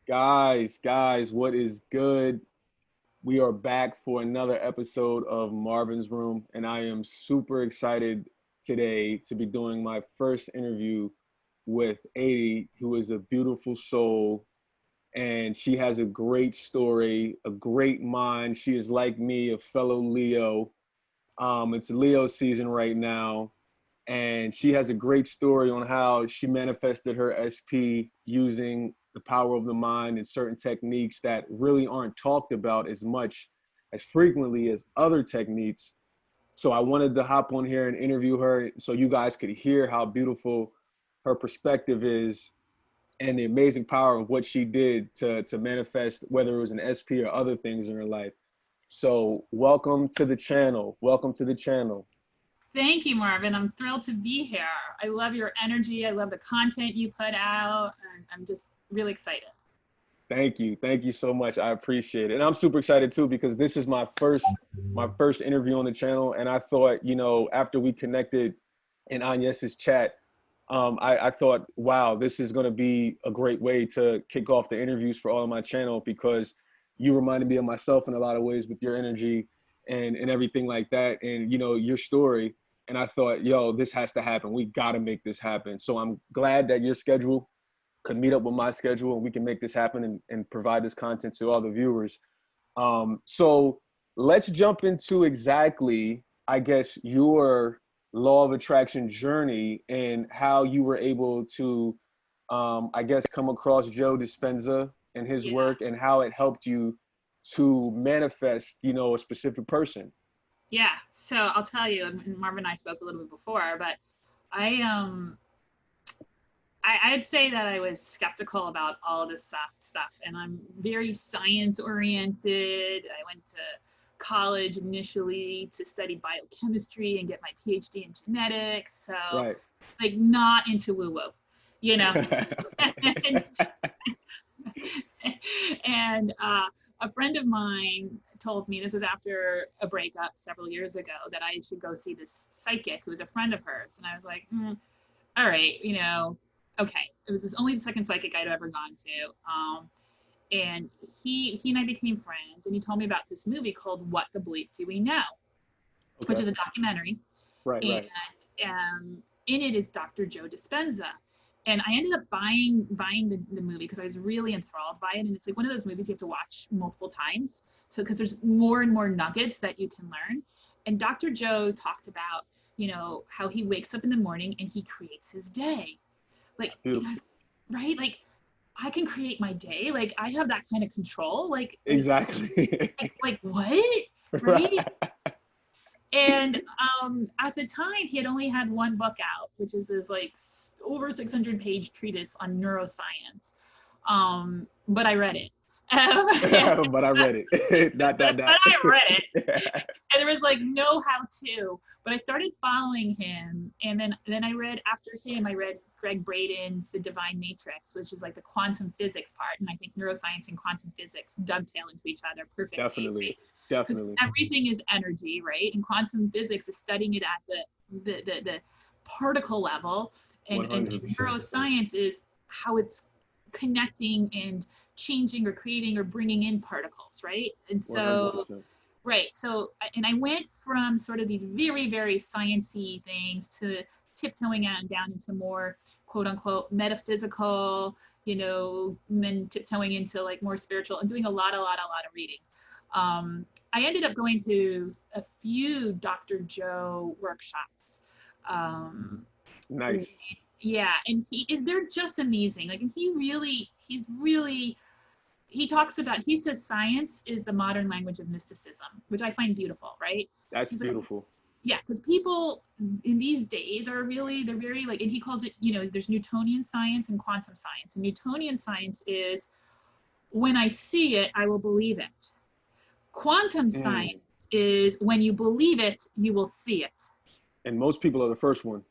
Guys, what is good? We are back for another episode of Marvin's Room, and I am super excited today to be doing my first interview with Adi, who is a beautiful soul, and she has a great story, a great mind. She is like me, a fellow Leo. It's Leo season right now, and she has a great story on how she manifested her SP using the power of the mind and certain techniques that really aren't talked about as much as frequently as other techniques. So I wanted to hop on here and interview her so you guys could hear how beautiful her perspective is and the amazing power of what she did to manifest, whether it was an SP or other things in her life. So welcome to the channel. Welcome to the channel. Thank you, Marvin. I'm thrilled to be here. I love your energy. I love the content you put out. And I'm just really excited. Thank you. Thank you so much. I appreciate it. And I'm super excited too because this is my first interview on the channel. And I thought, after we connected in Agnes's chat, I thought, wow, this is going to be a great way to kick off the interviews for all of my channel because you reminded me of myself in a lot of ways with your energy and everything like that. And, your story. And I thought, yo, this has to happen. We got to make this happen. So I'm glad that your schedule could meet up with my schedule and we can make this happen and provide this content to all the viewers. So let's jump into exactly, I guess, your law of attraction journey and how you were able to, I guess, come across Joe Dispenza and his Yeah. work and how it helped you to manifest, a specific person. Yeah. So I'll tell you, and Marvin and I spoke a little bit before, but I um I'd say that I was skeptical about all of this stuff, and I'm very science oriented. I went to college initially to study biochemistry and get my PhD in genetics. So, Right. like, not into woo woo, you know. and and a friend of mine told me, this was after a breakup several years ago, that I should go see this psychic who was a friend of hers. And I was like, all right, okay. It was only the second psychic I'd ever gone to. And he and I became friends, and he told me about this movie called What the Bleep Do We Know, which Okay. is a documentary. Right, And right. in it is Dr. Joe Dispenza. And I ended up buying the movie because I was really enthralled by it. And it's like one of those movies you have to watch multiple times. So because there's more and more nuggets that you can learn. And Dr. Joe talked about, how he wakes up in the morning and he creates his day. Like, Beautiful. right? Like, I can create my day. Like, I have that kind of control. Exactly. Like what? Right? Right. And at the time, he had only had one book out, which is this like over 600-page treatise on neuroscience. But I read it. But I read it. Dot but dot dot. I read it, and there was like no how to. But I started following him, and then I read after him. I read Greg Braden's The Divine Matrix, which is like the quantum physics part, and I think neuroscience and quantum physics dovetail into each other perfectly, Definitely. right? Because Definitely. everything is energy, right? And quantum physics is studying it at the particle level, and 100%. neuroscience is how it's connecting and changing or creating or bringing in particles, right? And so 100%. right. So, and I went from sort of these very, very sciencey things to tiptoeing out and down into more quote unquote metaphysical, and then tiptoeing into like more spiritual and doing a lot of reading. I ended up going to a few Dr. Joe workshops. Um, Nice. yeah, and they're just amazing. Like, and he talks about, he says science is the modern language of mysticism, which I find beautiful, right? That's He's like, beautiful. yeah, because people in these days they're very like, and he calls it, there's Newtonian science and quantum science. And Newtonian science is, when I see it, I will believe it. Quantum science Mm. is, when you believe it, you will see it. And most people are the first one.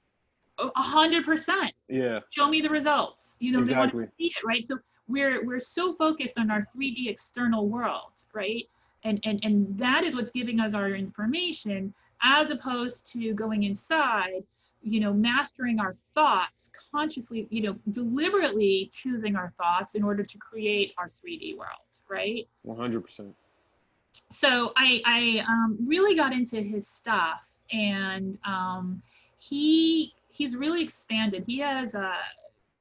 100%. Yeah, Show me the results. They want to exactly. see it, right? So we're so focused on our 3D external world, right? And that is what's giving us our information, as opposed to going inside mastering our thoughts consciously, deliberately choosing our thoughts in order to create our 3D world, right? 100%. So I really got into his stuff, and he's really expanded. He has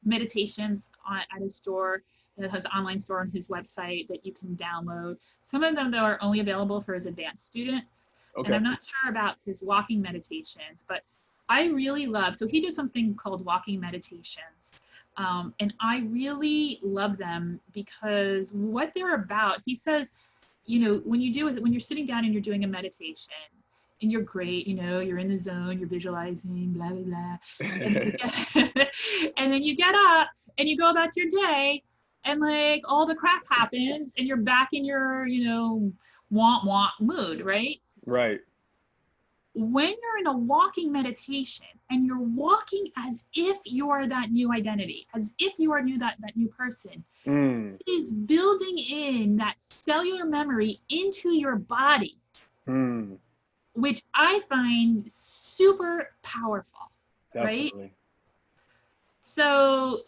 meditations at his store. That has an online store on his website that you can download. Some of them, though, are only available for his advanced students. Okay. And I'm not sure about his walking meditations, but I really love, so he does something called walking meditations. And I really love them because what they're about, he says, when you're sitting down and you're doing a meditation and you're great, you're in the zone, you're visualizing, blah, blah, blah. And then you get up and you go about your day, and like all the crap happens and you're back in your, want mood, right? Right. When you're in a walking meditation and you're walking as if you are that new identity, as if you are that new person, it is building in that cellular memory into your body, which I find super powerful. Definitely. Right? So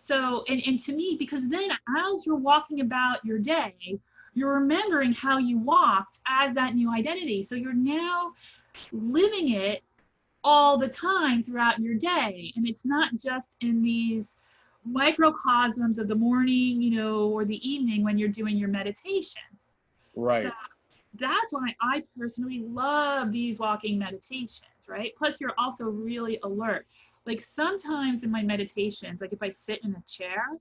and to me, because then as you're walking about your day, you're remembering how you walked as that new identity. So you're now living it all the time throughout your day. And it's not just in these microcosms of the morning, or the evening when you're doing your meditation. Right. So that's why I personally love these walking meditations, right? Plus you're also really alert. Like sometimes in my meditations, like if I sit in a chair,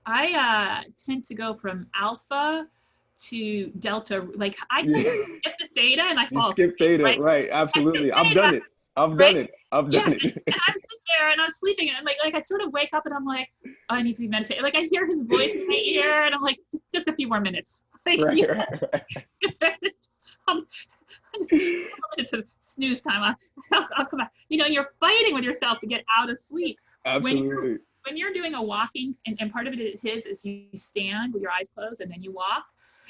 I tend to go from alpha to delta. Like I kind of skip the theta and I fall asleep. You skip theta, right? Absolutely. I've done it. I've done it. And I'm sitting there and I'm sleeping and like I sort of wake up and I'm like, oh, I need to be meditating. Like I hear his voice in my ear and I'm like, just a few more minutes. Like, right. I just need minutes of snooze time. I'll come back. And you're fighting with yourself to get out of sleep. Absolutely. When you're doing a walking, and part of it is you stand with your eyes closed and then you walk.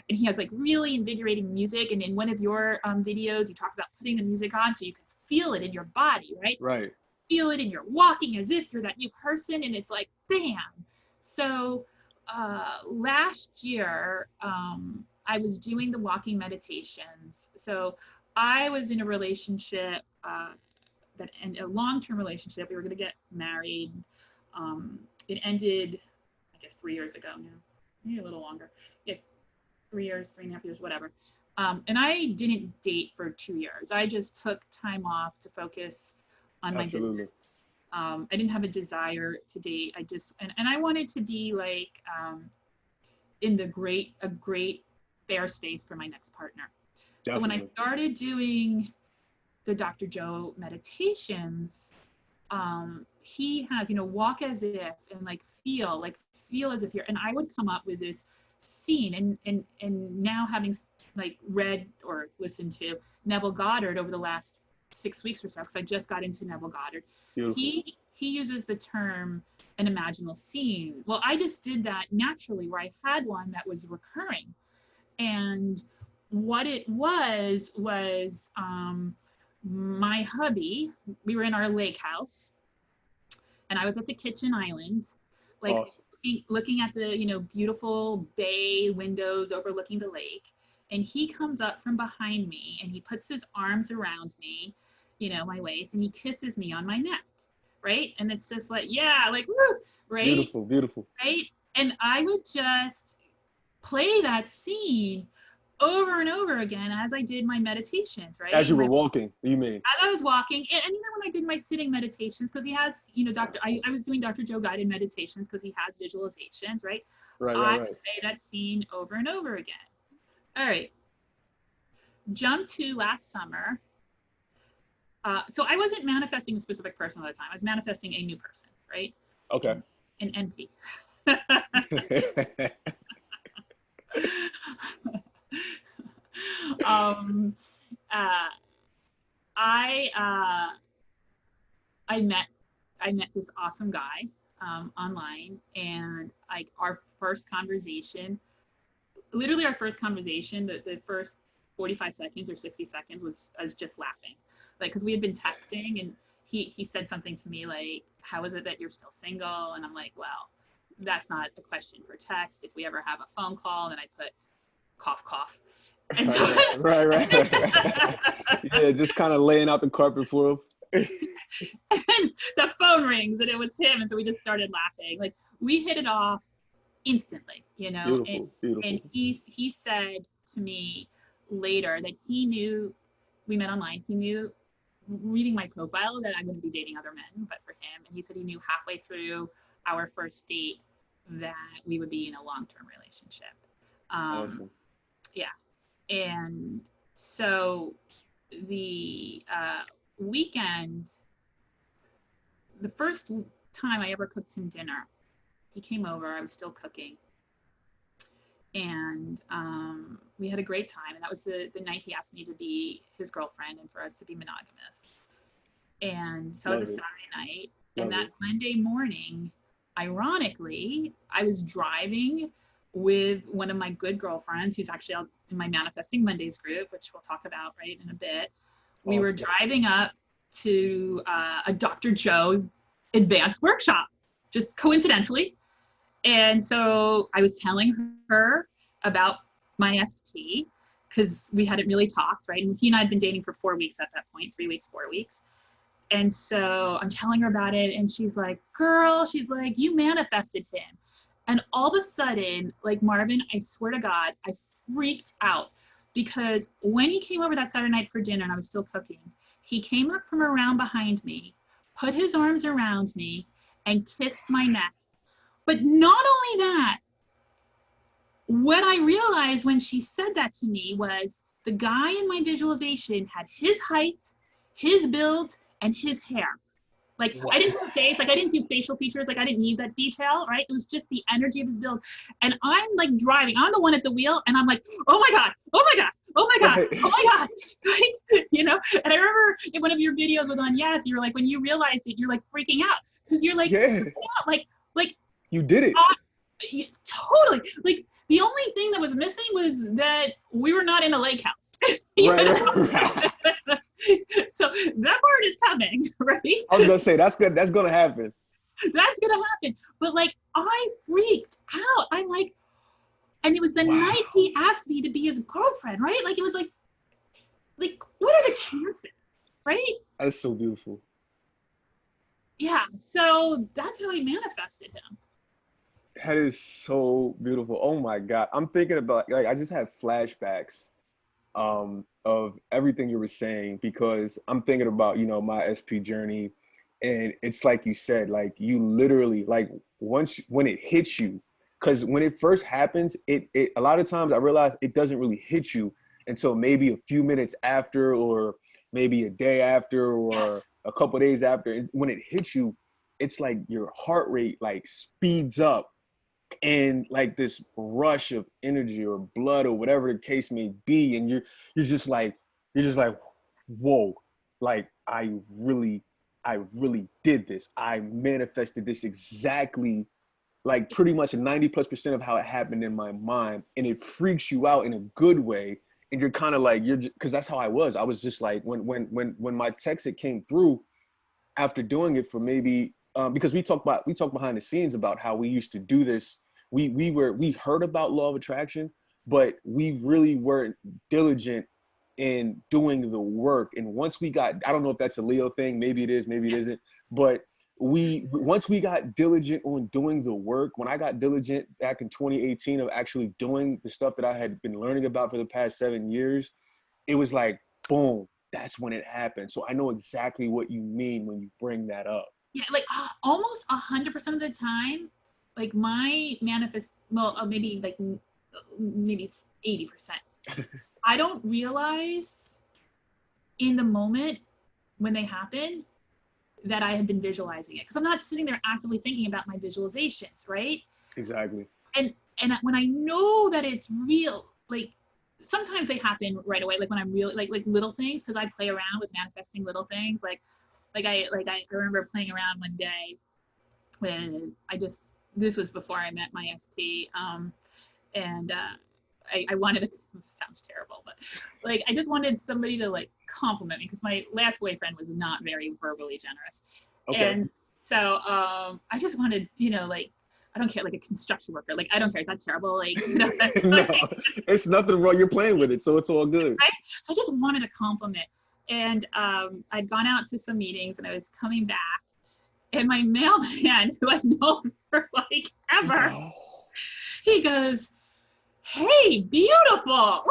And he has like really invigorating music. And in one of your videos, you talk about putting the music on so you can feel it in your body, right? Right. Feel it, and you're walking as if you're that new person. And it's like, bam. So last year, I was doing the walking meditations. So I was in a relationship and a long-term relationship. We were going to get married. It ended, I guess, 3 years ago now, maybe a little longer. Yeah, 3 years, 3.5 years, whatever. And I didn't date for 2 years. I just took time off to focus on my business. I didn't have a desire to date. I just, and I wanted to be like in a great fair space for my next partner. Definitely. So when I started doing the Dr. Joe meditations, he has, walk as if, and like feel as if you're, and I would come up with this scene, and now having like read or listened to Neville Goddard over the last 6 weeks or so, because I just got into Neville Goddard. Beautiful. He uses the term an imaginal scene. Well, I just did that naturally, where I had one that was recurring. And what it was my hubby, we were in our lake house, and I was at the kitchen island, like awesome. Looking at the, beautiful bay windows overlooking the lake. And he comes up from behind me and he puts his arms around me, my waist, and he kisses me on my neck, right? And it's just like, yeah, like, woo, right? Beautiful, beautiful. Right? And I would just play that scene over and over again as I did my meditations, right? As you were walking, you mean? As I was walking, and even when I did my sitting meditations, because he has, I was doing Dr. Joe guided meditations because he has visualizations, right? Right. I would play that scene over and over again. All right. Jump to last summer. So I wasn't manifesting a specific person at the time. I was manifesting a new person, right? Okay. An NP. I met this awesome guy online, and like our first conversation, the first 45 seconds or 60 seconds was just laughing, like, because we had been texting, and he said something to me like, how is it that you're still single? And I'm like, well, that's not a question for text. If we ever have a phone call, then I put cough, cough. And so, right. Yeah, just kind of laying out the carpet for him. and the phone rings and it was him. And so we just started laughing. Like, we hit it off instantly, you know. Beautiful, beautiful. And he said to me later that he knew, we met online, he knew, reading my profile, that I'm going to be dating other men, but for him, and he said he knew halfway through our first date that we would be in a long-term relationship. Awesome. Yeah. And so the weekend, the first time I ever cooked him dinner, he came over, I was still cooking. And we had a great time. And that was the night he asked me to be his girlfriend and for us to be monogamous. And so it was a Saturday night. And that Monday morning, ironically, I was driving with one of my good girlfriends, who's actually in my Manifesting Mondays group, which we'll talk about right in a bit. We were driving up to a Dr. Joe advanced workshop, just coincidentally. And so I was telling her about my SP, because we hadn't really talked, right? And he and I had been dating for 4 weeks at that point, 3 weeks, 4 weeks. And so I'm telling her about it, and she's like, girl, she's like, you manifested him. And all of a sudden, like, Marvin, I swear to God, I freaked out, because when he came over that Saturday night for dinner and I was still cooking, he came up from around behind me, put his arms around me, and kissed my neck. But not only that, what I realized when she said that to me was the guy in my visualization had his height, his build, and his hair. Like, wow. I didn't do a face, like I didn't do facial features, like I didn't need that detail, right? It was just the energy of his build. And I'm like driving, I'm the one at the wheel, and I'm like, oh my God, oh my God, oh my God, oh my God, right? You know? And I remember in one of your videos with Yes, you were like, when you realized it, you're like freaking out, because you're like, yeah, like you did it. Totally. Like, the only thing that was missing was that we were not in a lake house. Right. So that part is coming, right? I was gonna say that's good. That's gonna happen. That's gonna happen. But like, I freaked out. I'm like, and it was the night he asked me to be his girlfriend, right? Like, it was like, what are the chances, right? That's so beautiful. Yeah. So that's how he manifested him. That is so beautiful. Oh my God. I'm thinking about, like, I just had flashbacks of everything you were saying, because I'm thinking about, you know, my SP journey, and it's like you said, like, you literally, like, when it hits you, because when it first happens, it a lot of times I realize it doesn't really hit you until maybe a few minutes after, or maybe a day after, or a couple of days after. And when it hits you, it's like your heart rate like speeds up, and like this rush of energy or blood or whatever the case may be, and you're just like whoa, like I really did this. I manifested this exactly, like pretty much 90+% of how it happened in my mind. And it freaks you out in a good way, and you're kind of like, because that's how I was just like, when my text it came through after doing it for maybe because we talked behind the scenes about how we used to do this. We heard about law of attraction, but we really weren't diligent in doing the work. And once we got, I don't know if that's a Leo thing, maybe it is, maybe it isn't, but once we got diligent on doing the work, when I got diligent back in 2018 of actually doing the stuff that I had been learning about for the past 7 years, it was like, boom, that's when it happened. So I know exactly what you mean when you bring that up. Yeah, like almost 100% of the time, like my maybe 80%. I don't realize in the moment when they happen that I had been visualizing it, because I'm not sitting there actively thinking about my visualizations, right? Exactly. And when I know that it's real, like sometimes they happen right away, like when I'm really like little things, because I play around with manifesting little things, like I remember playing around one day when this was before I met my SP, and I wanted this sounds terrible, but like I just wanted somebody to like compliment me because my last boyfriend was not very verbally generous. Okay. And so I just wanted, like I don't care, like a construction worker. Like I don't care. Is that terrible? Like, No, it's nothing wrong. You're playing with it, so it's all good. Right? So I just wanted a compliment. And I'd gone out to some meetings and I was coming back. And my mailman, who I've known for like ever, No. he goes, "Hey, beautiful."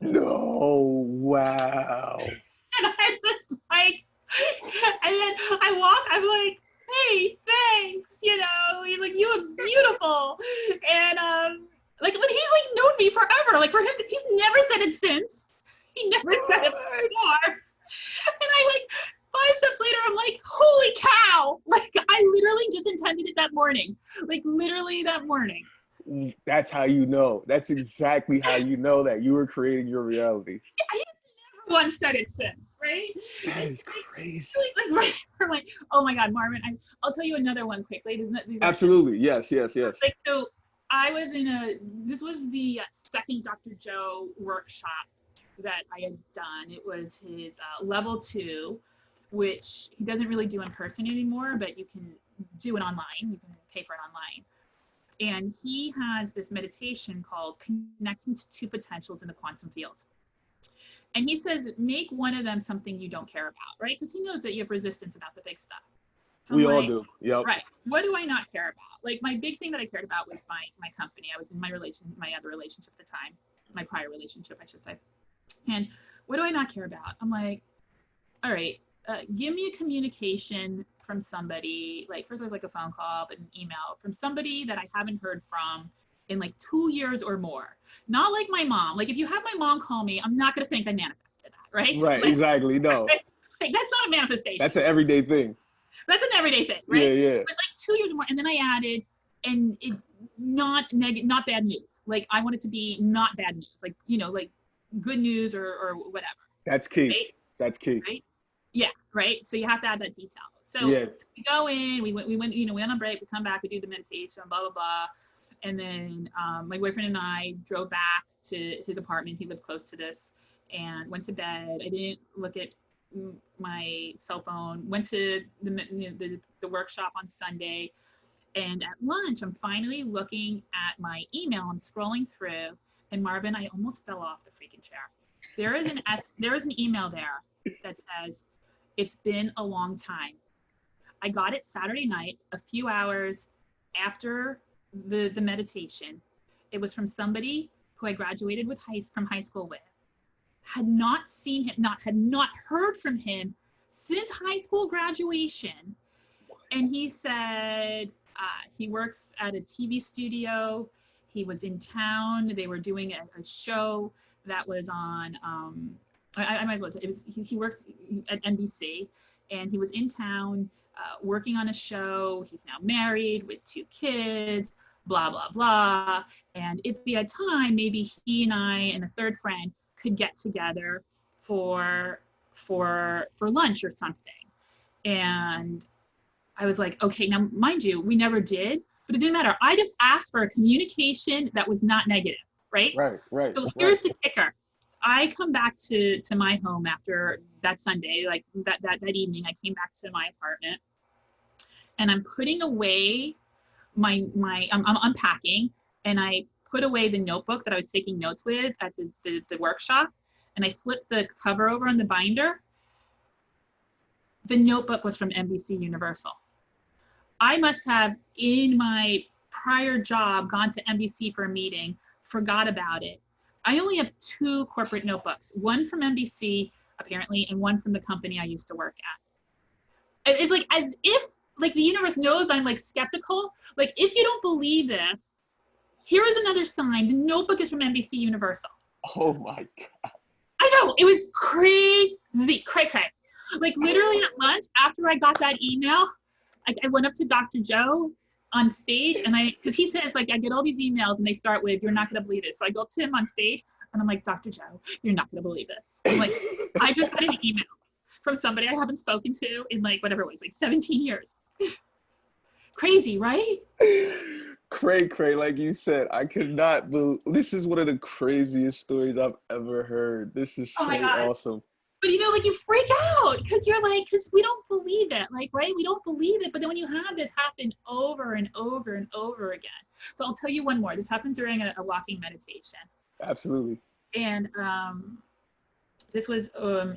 No, wow. And I was like, and then I walk, I'm like, "Hey, thanks." He's like, "You look beautiful." And like when he's like known me forever, like for him, he's never said it since. He never said it before. And I like 5 steps later, I'm like, holy cow! Like I literally just intended it that morning. Like literally that morning. That's how you know. That's exactly how you know that you were creating your reality. I never once said it since, right? That is crazy. Like, we're like, oh my God, Marvin, I'll tell you another one quickly. Absolutely. Yes. Like, so I was this was the second Dr. Joe workshop that I had done. It was his level 2, which he doesn't really do in person anymore, but you can do it online. You can pay for it online. And he has this meditation called Connecting to Two Potentials in the Quantum Field. And he says, make one of them something you don't care about, right? Because he knows that you have resistance about the big stuff. So we all do. Yep. Right. What do I not care about? Like my big thing that I cared about was my company. I was in my other relationship at the time, my prior relationship, I should say. And what do I not care about? I'm like, all right, give me a communication from somebody, like first it was like a phone call, but an email from somebody that I haven't heard from in like 2 years or more. Not like my mom. Like if you have my mom call me, I'm not going to think I manifested that, right? Right, like, exactly. No. Like that's not a manifestation. That's an everyday thing. That's an everyday thing, right? Yeah. But like 2 years or more, and then I added, and it not bad news. Like I want it to be not bad news, like like good news or whatever. That's key. Right? That's key. Right? Yeah, right. So you have to add that detail. So yeah. We go in, we went, we went on break, we come back, we do the meditation, blah, blah, blah. And then my boyfriend and I drove back to his apartment. He lived close to this and went to bed. I didn't look at my cell phone, went to the workshop on Sunday. And at lunch, I'm finally looking at my email. I'm scrolling through, and Marvin, I almost fell off the freaking chair. There is an email there that says, "It's been a long time." I got it Saturday night, a few hours after the meditation. It was from somebody who I graduated from high school with. Had not seen him, had not heard from him since high school graduation. And he said he works at a TV studio. He was in town. They were doing a show that was on, I might as well, he works at NBC, and he was in town working on a show. He's now married with 2 kids, blah, blah, blah. And if he had time, maybe he and I and a third friend could get together for lunch or something. And I was like, okay, now mind you, we never did, but it didn't matter. I just asked for a communication that was not negative, right? Right. So here's the kicker. I come back to my home after that Sunday, like that evening. I came back to my apartment, and I'm putting away I'm unpacking, and I put away the notebook that I was taking notes with at the workshop, and I flipped the cover over on the binder. The notebook was from NBC Universal. I must have, in my prior job, gone to NBC for a meeting, forgot about it. I only have 2 corporate notebooks, one from NBC, apparently, and one from the company I used to work at. It's like as if like the universe knows I'm like skeptical. Like if you don't believe this, here is another sign. The notebook is from NBC Universal. Oh my God. I know, it was crazy, cray. Like literally at lunch, after I got that email, I went up to Dr. Joe on stage, and because he says like I get all these emails and they start with, "You're not gonna believe this." So I go up to him on stage and I'm like, "Dr. Joe, you're not gonna believe this." I'm like, I just got an email from somebody I haven't spoken to in like whatever it was, like 17 years. Crazy, right? cray, like you said. I could not believe this is one of the craziest stories I've ever heard. This is Oh so my God. awesome. But like you freak out because you're like, because we don't believe it, like, right? We don't believe it. But then when you have this happen over and over and over again. So I'll tell you one more. This happened during a walking meditation. Absolutely. And this was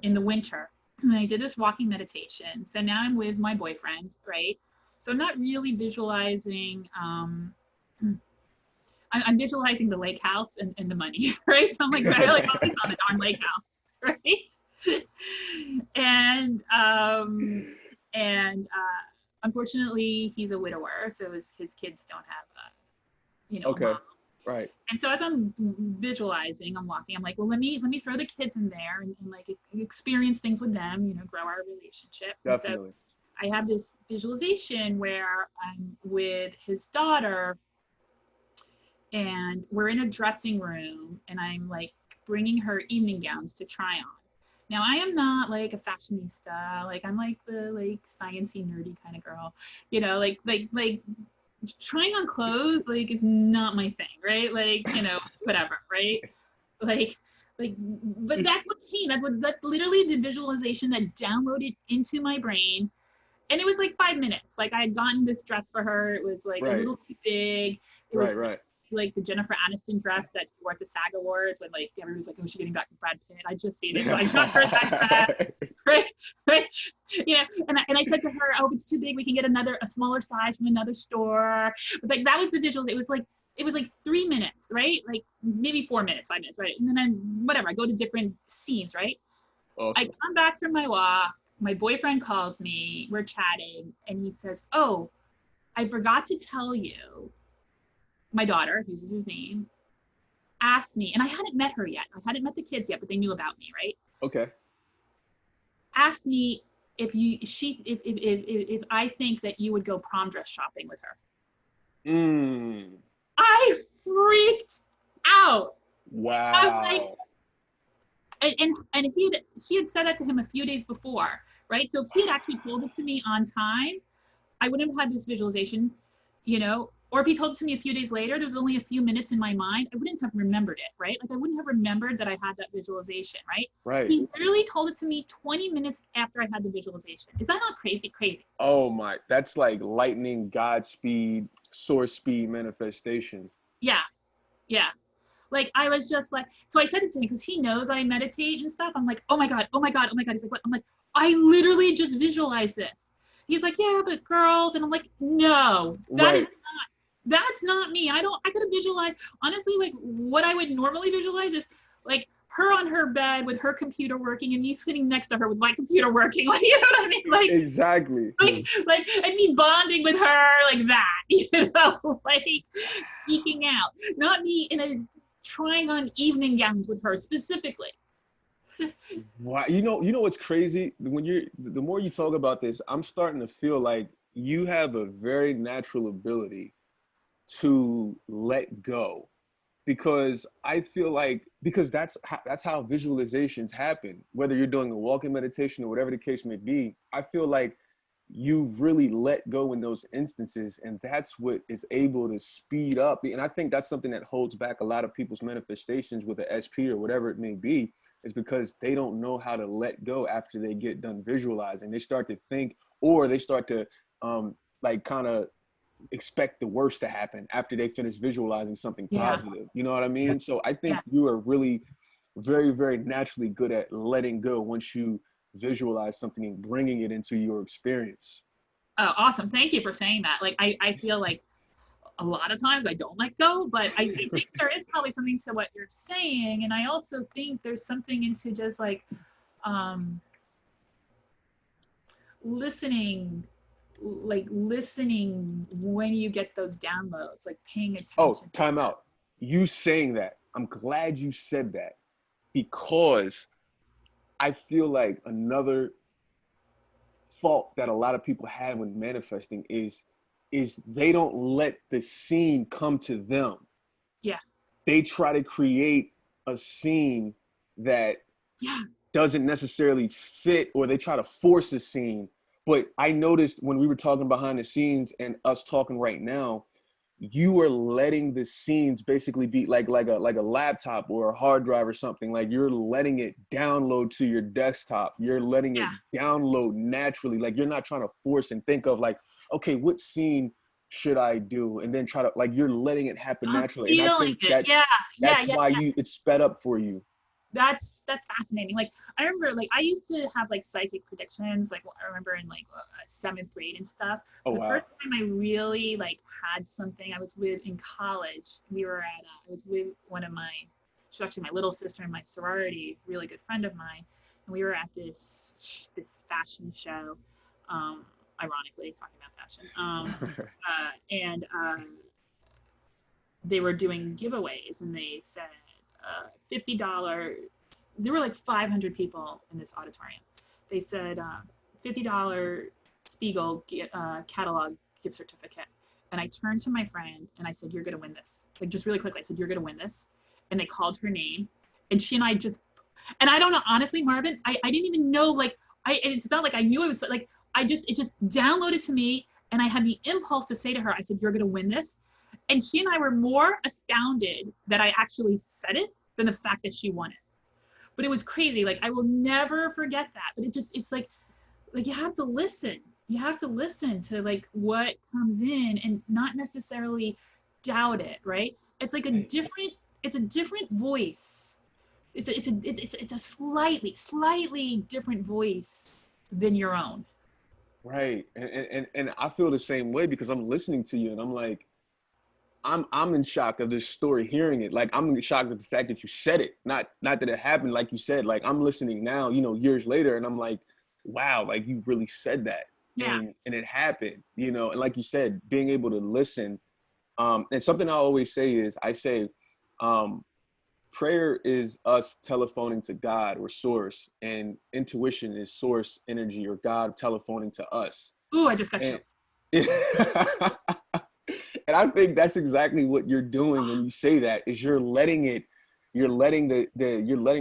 in the winter. And I did this walking meditation. So now I'm with my boyfriend, right? So I'm not really visualizing. I'm visualizing the lake house and the money, right? So I'm like really focused on the darn lake house, right? And unfortunately, he's a widower, so his kids don't have a Okay. mom. Right. And so as I'm visualizing, I'm walking, I'm like, well, let me throw the kids in there and like experience things with them, grow our relationship. Definitely. And so I have this visualization where I'm with his daughter and we're in a dressing room and I'm like bringing her evening gowns to try on. Now I am not like a fashionista, like I'm like the like sciencey nerdy kind of girl, like trying on clothes like is not my thing, right? Like, whatever, right? Like but that's what came. That's literally the visualization that downloaded into my brain. And it was like 5 minutes. Like I had gotten this dress for her. It was like a little too big. It was like the Jennifer Aniston dress that she wore at the SAG Awards when like everybody was like, oh, she's getting back to Brad Pitt. I just seen it. So I got her that dress. Right. Yeah. And I said to her, oh, if it's too big, we can get a smaller size from another store. But like that was the visual. It was like 3 minutes, right? Like maybe 4 minutes, 5 minutes, right? And then I go to different scenes, right? Awesome. I come back from my walk. My boyfriend calls me. We're chatting, and he says, "Oh, I forgot to tell you. My daughter, who's his name, asked me, and I hadn't met her yet. I hadn't met the kids yet, but they knew about me, right? Okay. Asked me if I think that you would go prom dress shopping with her. I freaked out. Wow. I was like, and she had said that to him a few days before, right? So if he had actually told it to me on time, I wouldn't have had this visualization, or if he told it to me a few days later, there was only a few minutes in my mind, I wouldn't have remembered it, right? Like I wouldn't have remembered that I had that visualization, right? Right. He literally told it to me 20 minutes after I had the visualization. Is that not crazy? Crazy. Oh my, that's like lightning, Godspeed, source speed manifestation. Yeah. Yeah. Like I was just like, so I said it to him because he knows I meditate and stuff. I'm like, oh my God. He's like, what? I'm like, I literally just visualized this. He's like, yeah, but girls. And I'm like, no, that's not me. I could have visualized, honestly, like what I would normally visualize is like her on her bed with her computer working and me sitting next to her with my computer working. Like, you know what I mean? Like, exactly. Like, and me bonding with her like that, like geeking out. Not me trying on evening gowns with her specifically. Wow. You know what's crazy? The more you talk about this, I'm starting to feel like you have a very natural ability to let go, because I feel like, because that's how visualizations happen, whether you're doing a walking meditation or whatever the case may be. I feel like you really let go in those instances, and that's what is able to speed up. And I think that's something that holds back a lot of people's manifestations with the SP or whatever it may be, is because they don't know how to let go after they get done visualizing. They start to think, or they start to like kind of expect the worst to happen after they finish visualizing something positive. You know what I mean? So I think you are really very, very naturally good at letting go once you visualize something and bringing it into your experience. Oh, awesome. Thank you for saying that. Like, I feel like a lot of times I don't let go, but I think there is probably something to what you're saying. And I also think there's something into just like listening when you get those downloads, like paying attention. Oh, time out. You saying that, I'm glad you said that, because I feel like another fault that a lot of people have when manifesting is they don't let the scene come to them. Yeah. They try to create a scene that doesn't necessarily fit, or they try to force a scene. But I noticed when we were talking behind the scenes and us talking right now, you are letting the scenes basically be like a laptop or a hard drive or something. Like you're letting it download to your desktop. You're letting it download naturally. Like you're not trying to force and think of like, okay, what scene should I do? And then try to, like, you're letting it happen naturally. And I think that's why it's sped up for you. That's fascinating. Like I remember, like I used to have like psychic predictions. Like I remember in like 7th grade and stuff. Oh, the wow. first time I really like had something, I was with in college. We were at I was with one of my, she's actually my little sister in my sorority, really good friend of mine, and we were at this fashion show. Ironically, talking about fashion. And they were doing giveaways, and they said $50. There were like 500 people in this auditorium. They said $50 Spiegel catalog gift certificate. And I turned to my friend and I said, "You're gonna win this." Like just really quickly, I said, "You're gonna win this." And they called her name, and she and I just, and I don't know, honestly, Marvin, I didn't even know, like, it's not like I knew it was like, it just downloaded to me, and I had the impulse to say to her, I said, "You're gonna win this." And she and I were more astounded that I actually said it than the fact that she won it. But it was crazy. Like I will never forget that. But it's like you have to listen. You have to listen to like what comes in and not necessarily doubt it, right? It's like it's a different voice. It's a slightly different voice than your own. Right. And I feel the same way because I'm listening to you and I'm like, I'm in shock of this story, hearing it. Like I'm in shock at the fact that you said it, not that it happened. Like you said, like I'm listening now, years later, and I'm like, wow, like you really said that. Yeah. And it happened, and like you said, being able to listen. And something I always say is prayer is us telephoning to God or source, and intuition is source energy or God telephoning to us. Ooh, I just got chills. And I think that's exactly what you're doing when you say that, is you're letting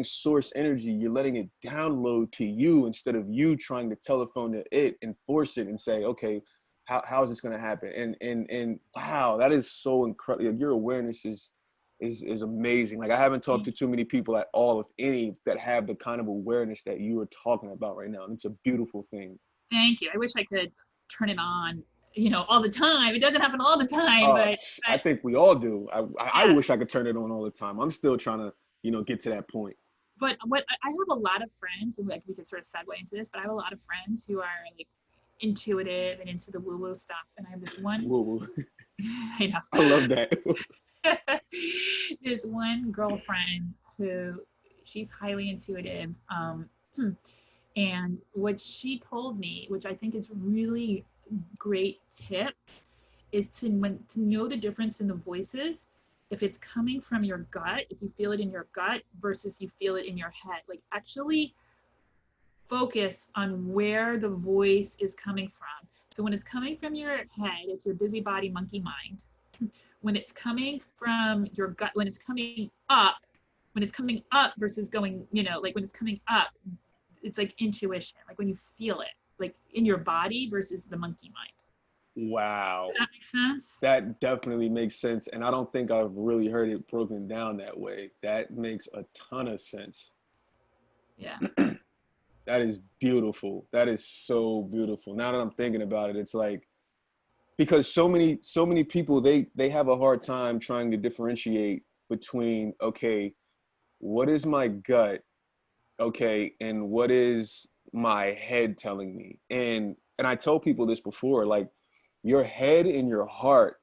source energy, you're letting it download to you instead of you trying to telephone to it and force it and say, okay, how is this going to happen? And wow, that is so incredible. Your awareness is amazing. Like I haven't talked to too many people at all, if any, that have the kind of awareness that you are talking about right now. And it's a beautiful thing. Thank you. I wish I could turn it on, all the time. It doesn't happen all the time, but I think we all do. I wish I could turn it on all the time. I'm still trying to, get to that point. But what I have a lot of friends, and like we could sort of segue into this, but I have a lot of friends who are like intuitive and into the woo-woo stuff. And I have this one. Woo-woo. I know. I love that. There's one girlfriend who she's highly intuitive. And what she told me, which I think is really great tip, is to know the difference in the voices. If it's coming from your gut, if you feel it in your gut versus you feel it in your head, like actually focus on where the voice is coming from. So when it's coming from your head, it's your busybody monkey mind. When it's coming from your gut, when it's coming up versus going, like when it's coming up, it's like intuition, like when you feel it, like in your body versus the monkey mind. Wow. Does that make sense? That definitely makes sense. And I don't think I've really heard it broken down that way. That makes a ton of sense. Yeah. That is beautiful. That is so beautiful. Now that I'm thinking about it, it's like, because so many people, they have a hard time trying to differentiate between, okay, what is my gut? Okay, and what is my head telling me? And I told people this before, like your head and your heart,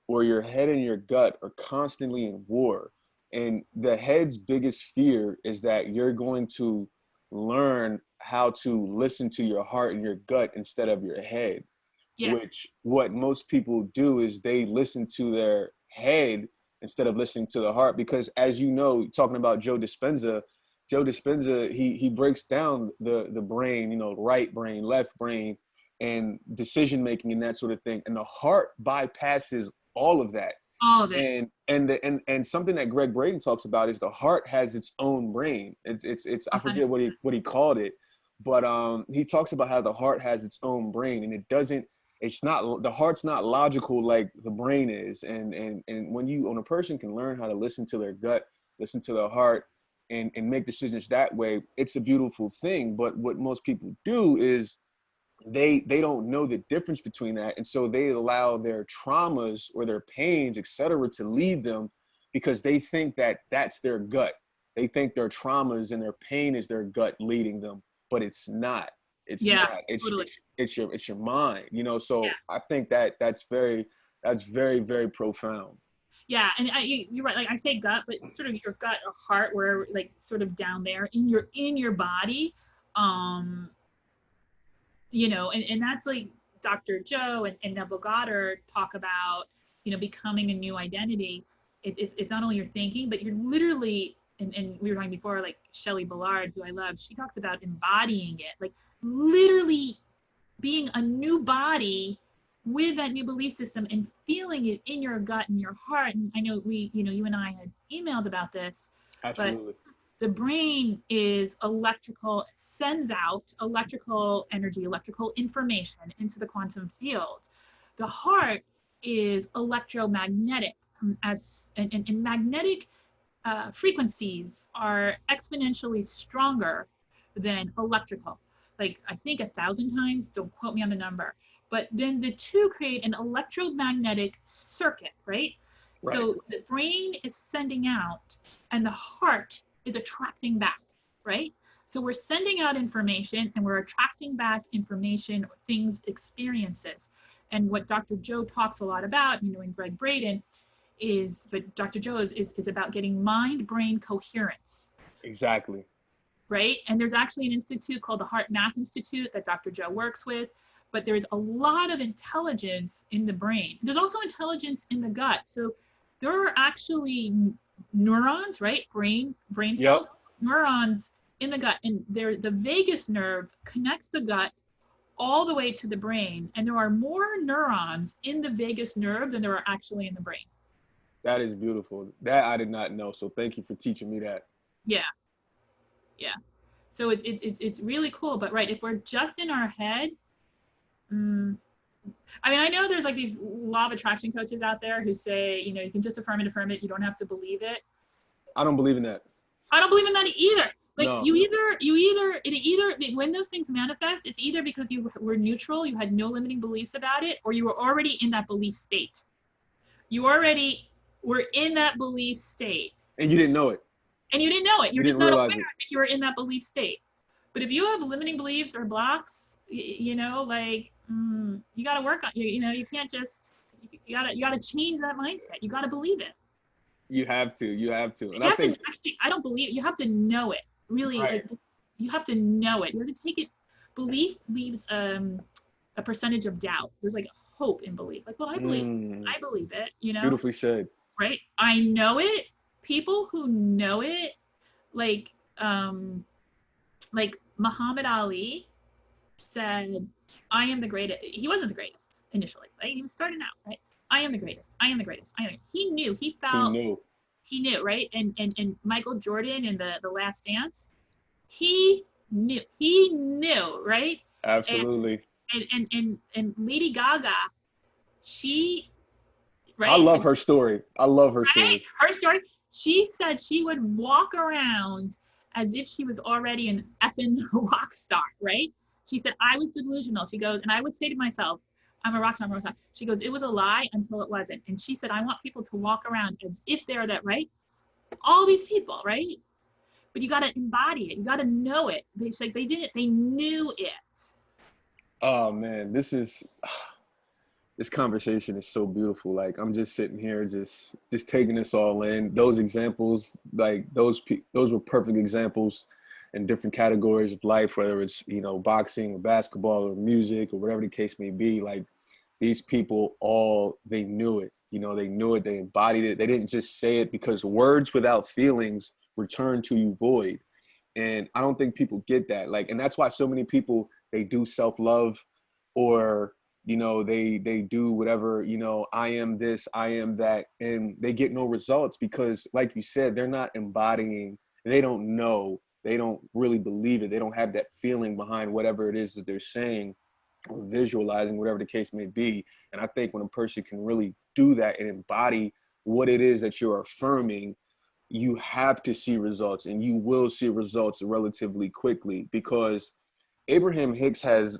or your head and your gut, are constantly in war. And the head's biggest fear is that you're going to learn how to listen to your heart and your gut instead of your head. Yeah. Which what most people do is they listen to their head instead of listening to the heart. Because as you know, talking about Joe Dispenza, he breaks down the brain, right brain, left brain, and decision making and that sort of thing. And the heart bypasses all of that. All of it. And something that Greg Braden talks about is the heart has its own brain. It's I forget what he called it, but he talks about how the heart has its own brain, and it doesn't the heart's not logical like the brain is. And when a person can learn how to listen to their gut, listen to their heart, and make decisions that way, it's a beautiful thing. But what most people do is they don't know the difference between that, and so they allow their traumas or their pains, etc., to lead them, because they think that that's their gut. They think their traumas and their pain is their gut leading them, but it's not. It's Yeah, not. totally. It's your mind, you know. So Yeah. I think that that's very, very profound. Yeah, and you're right. Like I say gut, but sort of your gut or heart, where like sort of down there in your body, um, and that's like Dr. Joe and Neville Goddard talk about, becoming a new identity. It's not only your thinking, but you're literally, and we were talking before, like Shelley Ballard, who I love, she talks about embodying it, like literally being a new body with that new belief system and feeling it in your gut and your heart. And I know you and I had emailed about this, but Absolutely. the brain is electrical, sends out electrical energy, electrical information into the quantum field. The heart is electromagnetic, and magnetic frequencies are exponentially stronger than electrical. Like I think 1,000 times, don't quote me on the number. But then the two create an electromagnetic circuit, right? Right. So the brain is sending out and the heart is attracting back, right? So we're sending out information and we're attracting back information, things, experiences. And what Dr. Joe talks a lot about, and Greg Braden, but Dr. Joe is about getting mind-brain coherence. Exactly. Right? And there's actually an institute called the Heart Math Institute that Dr. Joe works with, but there's a lot of intelligence in the brain. There's also intelligence in the gut. So there are actually neurons, right? Brain Yep. cells, neurons in the gut, and the vagus nerve connects the gut all the way to the brain, and there are more neurons in the vagus nerve than there are actually in the brain. That is beautiful. That I did not know. So thank you for teaching me that. Yeah. Yeah. So it's really cool. But right, if we're just in our head, I mean, I know there's like these law of attraction coaches out there who say, you can just affirm it. You don't have to believe it. I don't believe in that. I don't believe in that either. Like No. when those things manifest, it's either because you were neutral, you had no limiting beliefs about it, or you were already in that belief state. You already were in that belief state. And you didn't know it. And you didn't know it. You're just not aware that you were in that belief state. But if you have limiting beliefs or blocks, you got to work on. You can't just. You got to change that mindset. You got to believe it. You have to. And I think actually, I don't believe. You have to know it. Really, right. You have to know it. You have to take it. Belief leaves a percentage of doubt. There's like hope in belief. Like, well, I believe it. Beautifully said. Right. I know it. People who know it, like Muhammad Ali said, I am the greatest. He wasn't the greatest initially, right? He was starting out, right? I am the greatest. I am the greatest. He knew, he felt, he knew, right? And Michael Jordan in the Last Dance, he knew, right? Absolutely. And Lady Gaga, she, right? I love her story. Her story. She said she would walk around as if she was already an effing rock star, right? She said, I was delusional. She goes, and I would say to myself, I'm a rock star, I'm a rock star. She goes, it was a lie until it wasn't. And she said, I want people to walk around as if they're that, right? All these people, right? But you got to embody it. You got to know it. They knew it. Oh man, this conversation is so beautiful. Like I'm just sitting here, just taking this all in. Those examples, like those were perfect examples in different categories of life, whether it's boxing or basketball or music or whatever the case may be. Like these people, they knew it. They knew it. They embodied it. They didn't just say it, because words without feelings return to you void. And I don't think people get that. Like, and that's why so many people, they do self-love, or they do whatever, I am this, I am that, and they get no results, because like you said, they're not embodying. They don't know. They don't really believe it. They don't have that feeling behind whatever it is that they're saying. or visualizing, whatever the case may be. And I think when a person can really do that and embody what it is that you're affirming, you have to see results, and you will see results relatively quickly, because Abraham Hicks in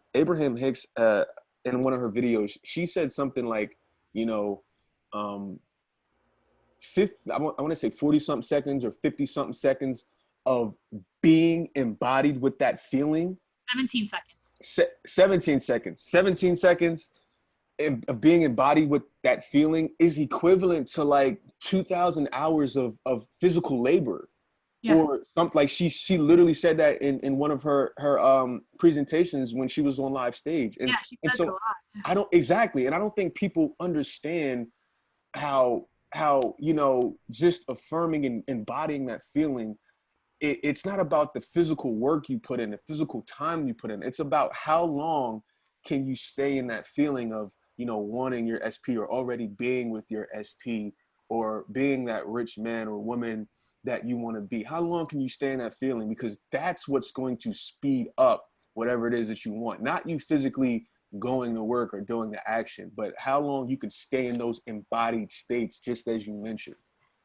one of her videos, she said something like, you know, um, I want to say 40 something seconds or 50 something seconds of being embodied with that feeling. 17 seconds. 17 seconds of being embodied with that feeling is equivalent to like 2,000 hours of physical labor. Yeah. Or something like she literally said that in one of her presentations when she was on live stage. And, yeah, she said so, it a lot. Yeah. I don't think people understand how you know, just affirming and embodying that feeling, it's not about the physical work you put in, the physical time you put in. It's about how long can you stay in that feeling of, you know, wanting your SP, or already being with your SP, or being that rich man or woman that you want to be. How long can you stay in that feeling? Because that's what's going to speed up whatever it is that you want. Not you physically going to work or doing the action, but how long you can stay in those embodied states, just as you mentioned.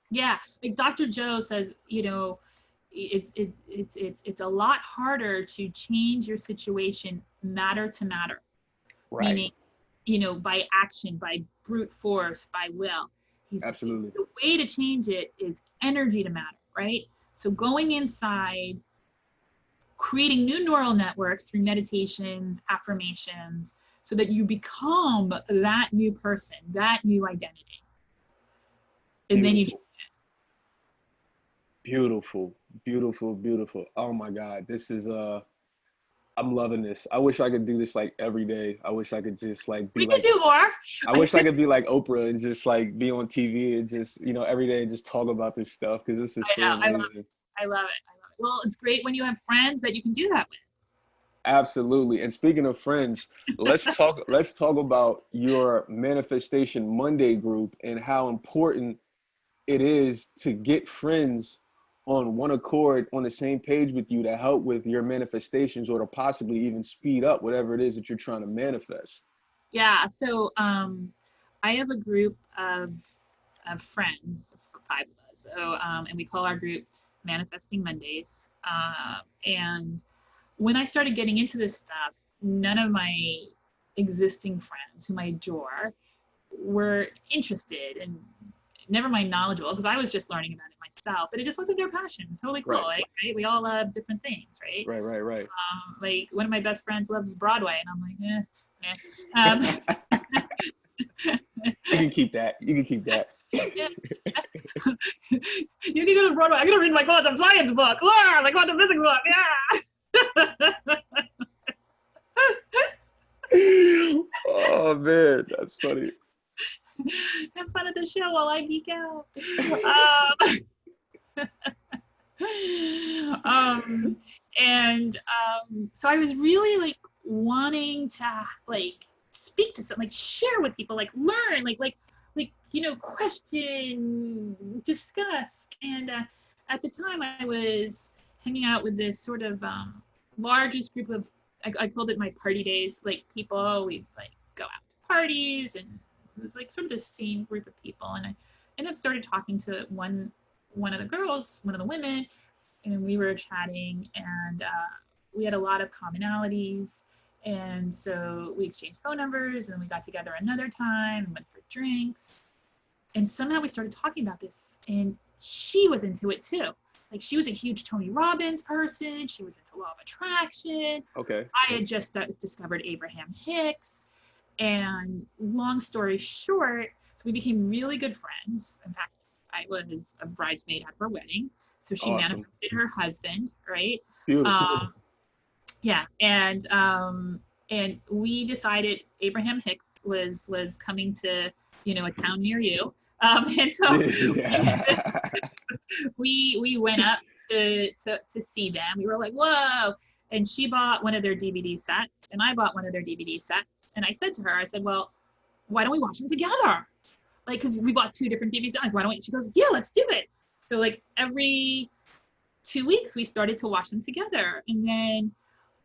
Yeah, like Dr. Joe says, you know, it's a lot harder to change your situation matter to matter. Right. Meaning, you know, by action, by brute force, by will. Absolutely. The way to change it is energy to matter, right? So going inside, creating new neural networks through meditations, affirmations, so that you become that new person, that new identity. And then you change it. Beautiful, beautiful, beautiful. Oh my God, this is I'm loving this. I wish I could do this like every day. I wish I could just like be we could do more. I wish I could be like Oprah and just like be on TV and just, you know, every day and just talk about this stuff, because this is so amazing. I love it. Well, it's great when you have friends that you can do that with. Absolutely. And speaking of friends, let's talk about your Manifestation Monday group and how important it is to get friends on one accord, on the same page with you, to help with your manifestations, or to possibly even speed up whatever it is that you're trying to manifest. Yeah. So I have a group of friends, 5 of us. So and we call our group Manifesting Mondays. And when I started getting into this stuff, none of my existing friends whom I adore were interested, and never mind knowledgeable, because I was just learning about it myself, but it just wasn't their passion. It's totally cool, right? We all love different things, right? Right. Like one of my best friends loves Broadway, and I'm like, You can keep that. You can keep that. Yeah. You can go to Broadway. I'm gonna read my quantum science book. My quantum physics book. Yeah. Oh man, that's funny. Have fun at the show while I geek out. So I was really like wanting to like speak to some, like share with people, like learn, like you know, question, discuss. And at the time I was hanging out with this sort of largest group of, I called it my party days, like people. We'd like go out to parties, and it was like sort of the same group of people. And I ended up started talking to one of the girls, one of the women, and we were chatting, and we had a lot of commonalities. And so we exchanged phone numbers, and we got together another time and went for drinks. And somehow we started talking about this, and she was into it too. Like she was a huge Tony Robbins person. She was into law of attraction. Okay. I had just discovered Abraham Hicks. And long story short, so we became really good friends. In fact, I was a bridesmaid at her wedding. So she manifested her husband, right? Beautiful. Yeah, and we decided Abraham Hicks was coming to, you know, a town near you, and so we went up to see them. We were like, whoa! And she bought one of their DVD sets, and I bought one of their DVD sets. And I said to her, I said, well, why don't we watch them together? Like, because we bought 2 different DVDs. Like, why don't we? She goes, yeah, let's do it. So like every 2 weeks, we started to watch them together, and then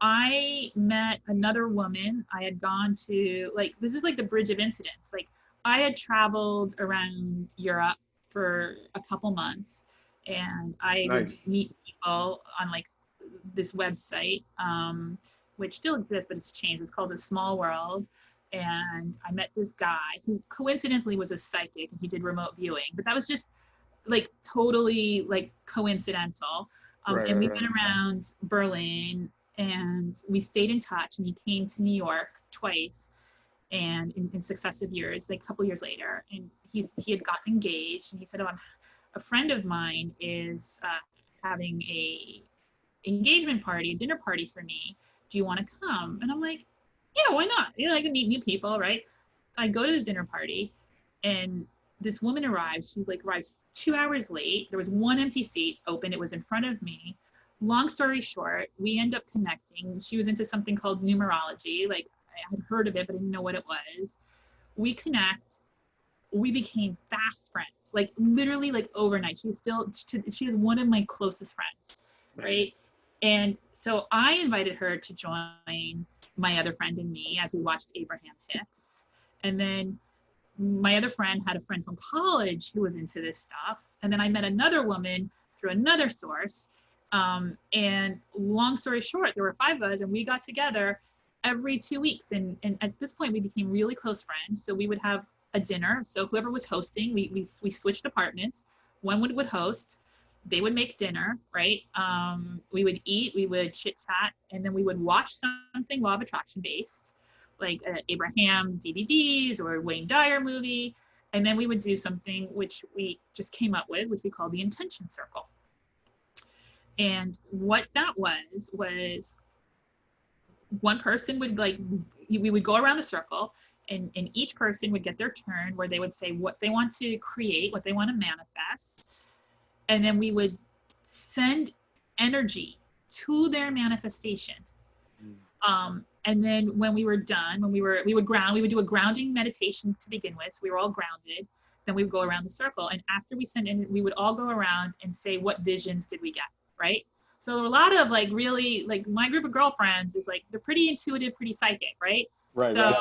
I met another woman. I had gone to, like, this is like the bridge of incidents. Like, I had traveled around Europe for a couple months, and I would Nice. meet people on like this website, which still exists, but it's changed. It's called A Small World. And I met this guy who coincidentally was a psychic, and he did remote viewing, but that was just like totally like coincidental. Right, And right, we right. went around Berlin, and we stayed in touch, and he came to New York twice, and in successive years, like a couple years later, and he had gotten engaged, and he said, "Oh, a friend of mine is having a engagement party, a dinner party for me. Do you want to come?" And I'm like, "Yeah, why not? You know, I can meet new people, right?" So I go to this dinner party, and this woman arrives. She like arrives 2 hours late. There was one empty seat open. It was in front of me. Long story short, we end up connecting. She was into something called numerology. Like, I had heard of it, but I didn't know what it was. We connect. We became fast friends, like literally like overnight. She was one of my closest friends, right? Nice. And so I invited her to join my other friend and me as we watched Abraham Hicks. And then my other friend had a friend from college who was into this stuff. And then I met another woman through another source. And long story short, there were five of us, and we got together every 2 weeks. And at this point, we became really close friends. So we would have a dinner. So whoever was hosting, we switched apartments. One would host, they would make dinner, right? We would eat, we would chit chat, and then we would watch something law of attraction based, like Abraham DVDs or Wayne Dyer movie. And then we would do something which we just came up with, which we call the intention circle. And what that was one person would like, we would go around the circle, and each person would get their turn where they would say what they want to create, what they want to manifest. And then we would send energy to their manifestation. And then when we were done, we would do a grounding meditation to begin with. So we were all grounded. Then we would go around the circle. And after we sent in, we would all go around and say, what visions did we get? Right. So there were a lot of like, really, like, my group of girlfriends is like, they're pretty intuitive, pretty psychic. Right. Right, right.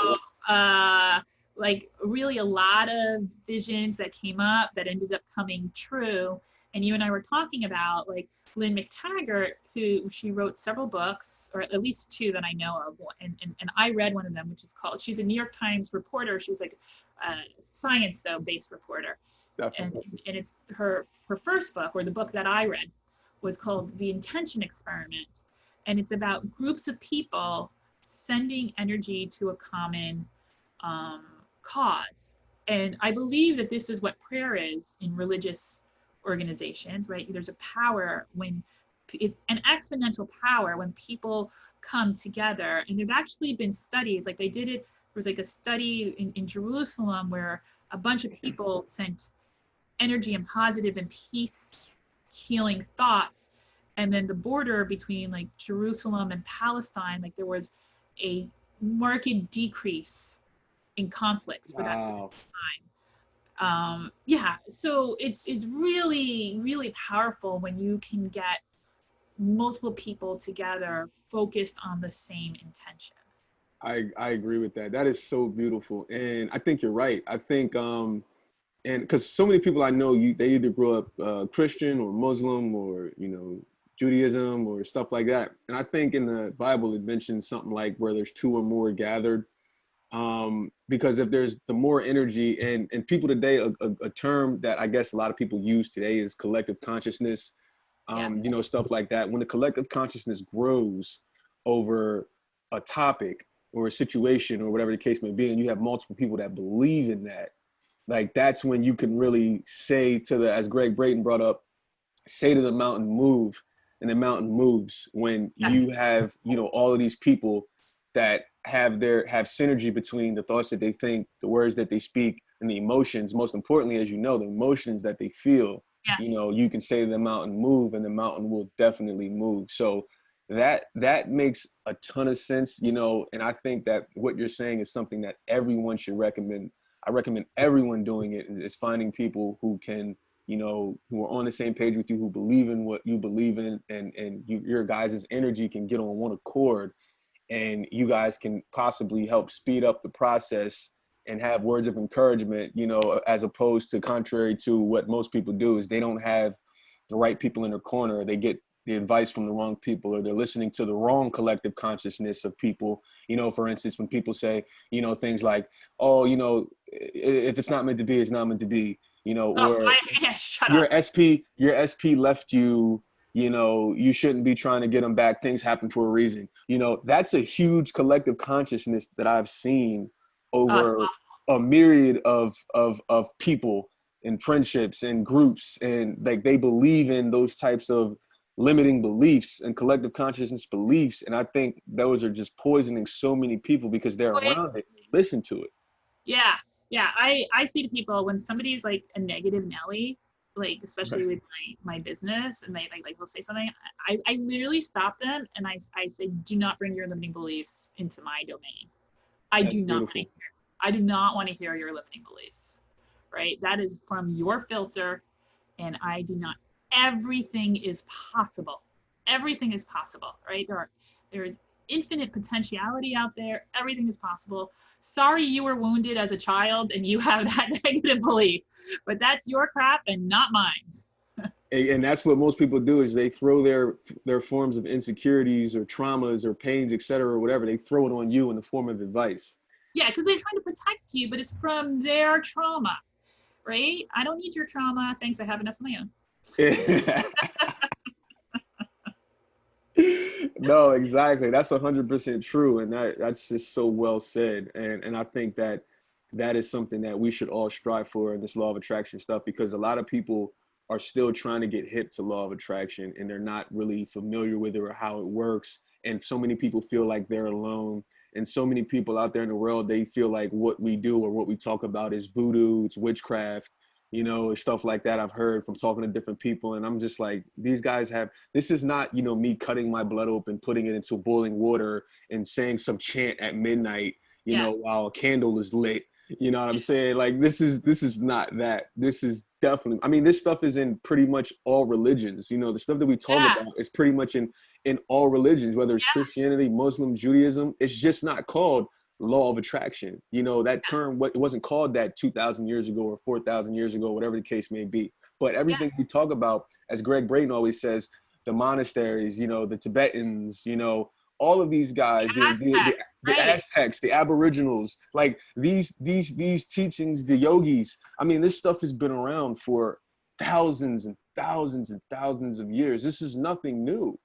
So, like, really a lot of visions that came up that ended up coming true. And you and I were talking about like Lynn McTaggart, who she wrote several books, or at least two that I know of. And I read one of them, which is called, she's a New York Times reporter. She was like a science, though, based reporter. Definitely. And it's her first book, or the book that I read, was called The Intention Experiment. And it's about groups of people sending energy to a common cause. And I believe that this is what prayer is in religious organizations, right? There's a power when it's an exponential power when people come together. And there've actually been studies, like they did it, there was like a study in Jerusalem where a bunch of people sent energy and positive and peace healing thoughts. And then the border between like Jerusalem and Palestine, like there was a marked decrease in conflicts for that Wow. time. Yeah, so it's really, really powerful when you can get multiple people together focused on the same intention. I agree with that. That is so beautiful. And I think you're right. I think and because so many people I know, they either grew up Christian or Muslim or Judaism or stuff like that. And I think in the Bible it mentions something like where there's two or more gathered. Because if there's the more energy and people today, a term that I guess a lot of people use today is collective consciousness. Yeah. Stuff like that. When the collective consciousness grows over a topic or a situation or whatever the case may be, and you have multiple people that believe in that, like that's when you can really say to the, as Greg Brayton brought up, say to the mountain move, and the mountain moves when you have all of these people that have synergy between the thoughts that they think, the words that they speak, and the emotions. Most importantly, as you know, the emotions that they feel. Yeah. You can say to the mountain move, and the mountain will definitely move. So that makes a ton of sense, and I think that what you're saying is something that everyone should recommend. I recommend everyone doing it, is finding people who can you know, who are on the same page with you, who believe in what you believe in, and your guys' energy can get on one accord, and you guys can possibly help speed up the process and have words of encouragement, you know, as opposed to contrary to what most people do is they don't have the right people in their corner. They get the advice from the wrong people, or they're listening to the wrong collective consciousness of people. You know, for instance, when people say, you know, things like, oh, you know, if it's not meant to be, it's not meant to be, you know, Oh, or yeah, shut up. your SP left you, you know, you shouldn't be trying to get them back. Things happen for a reason. You know, that's a huge collective consciousness that I've seen over a myriad of people and friendships and groups, and like they believe in those types of limiting beliefs and collective consciousness beliefs. And I think those are just poisoning so many people because they're around it, listen to it. Yeah, yeah. I see to people when somebody's like a negative Nelly, like especially with my business, and they like will say something, I literally stop them and I say, do not bring your limiting beliefs into my domain. I That's do not beautiful. I do not want to hear your limiting beliefs. Right? That is from your filter, and I do not. Everything is possible. Everything is possible, right? There is infinite potentiality out there. Everything is possible. Sorry you were wounded as a child and you have that negative belief, but that's your crap and not mine. And that's what most people do is they throw their forms of insecurities or traumas or pains, et cetera, or whatever. They throw it on you in the form of advice. Yeah, because they're trying to protect you, but it's from their trauma, right? I don't need your trauma. Thanks, I have enough of my own. No, exactly. That's 100% true, and that's just so well said. And I think that that is something that we should all strive for in this law of attraction stuff, because a lot of people are still trying to get hip to law of attraction and they're not really familiar with it or how it works. And so many people feel like they're alone. And so many people out there in the world, they feel like what we do or what we talk about is voodoo, it's witchcraft, you know, stuff like that. I've heard from talking to different people, and I'm just like, these guys have, this is not, you know, me cutting my blood open, putting it into boiling water and saying some chant at midnight, you know, while a candle is lit. You know what I'm saying? Like, this is not that. This is definitely, I mean, this stuff is in pretty much all religions. You know, the stuff that we talk about is pretty much in all religions, whether it's Christianity, Muslim, Judaism. It's just not called law of attraction. You know, that term, it wasn't called that 2,000 years ago or 4,000 years ago, whatever the case may be. But everything we talk about, as Greg Brayton always says, the monasteries, you know, the Tibetans, you know, all of these guys, the Aztecs, the Aboriginals, like these teachings, the yogis. I mean, this stuff has been around for thousands and thousands and thousands of years. This is nothing new.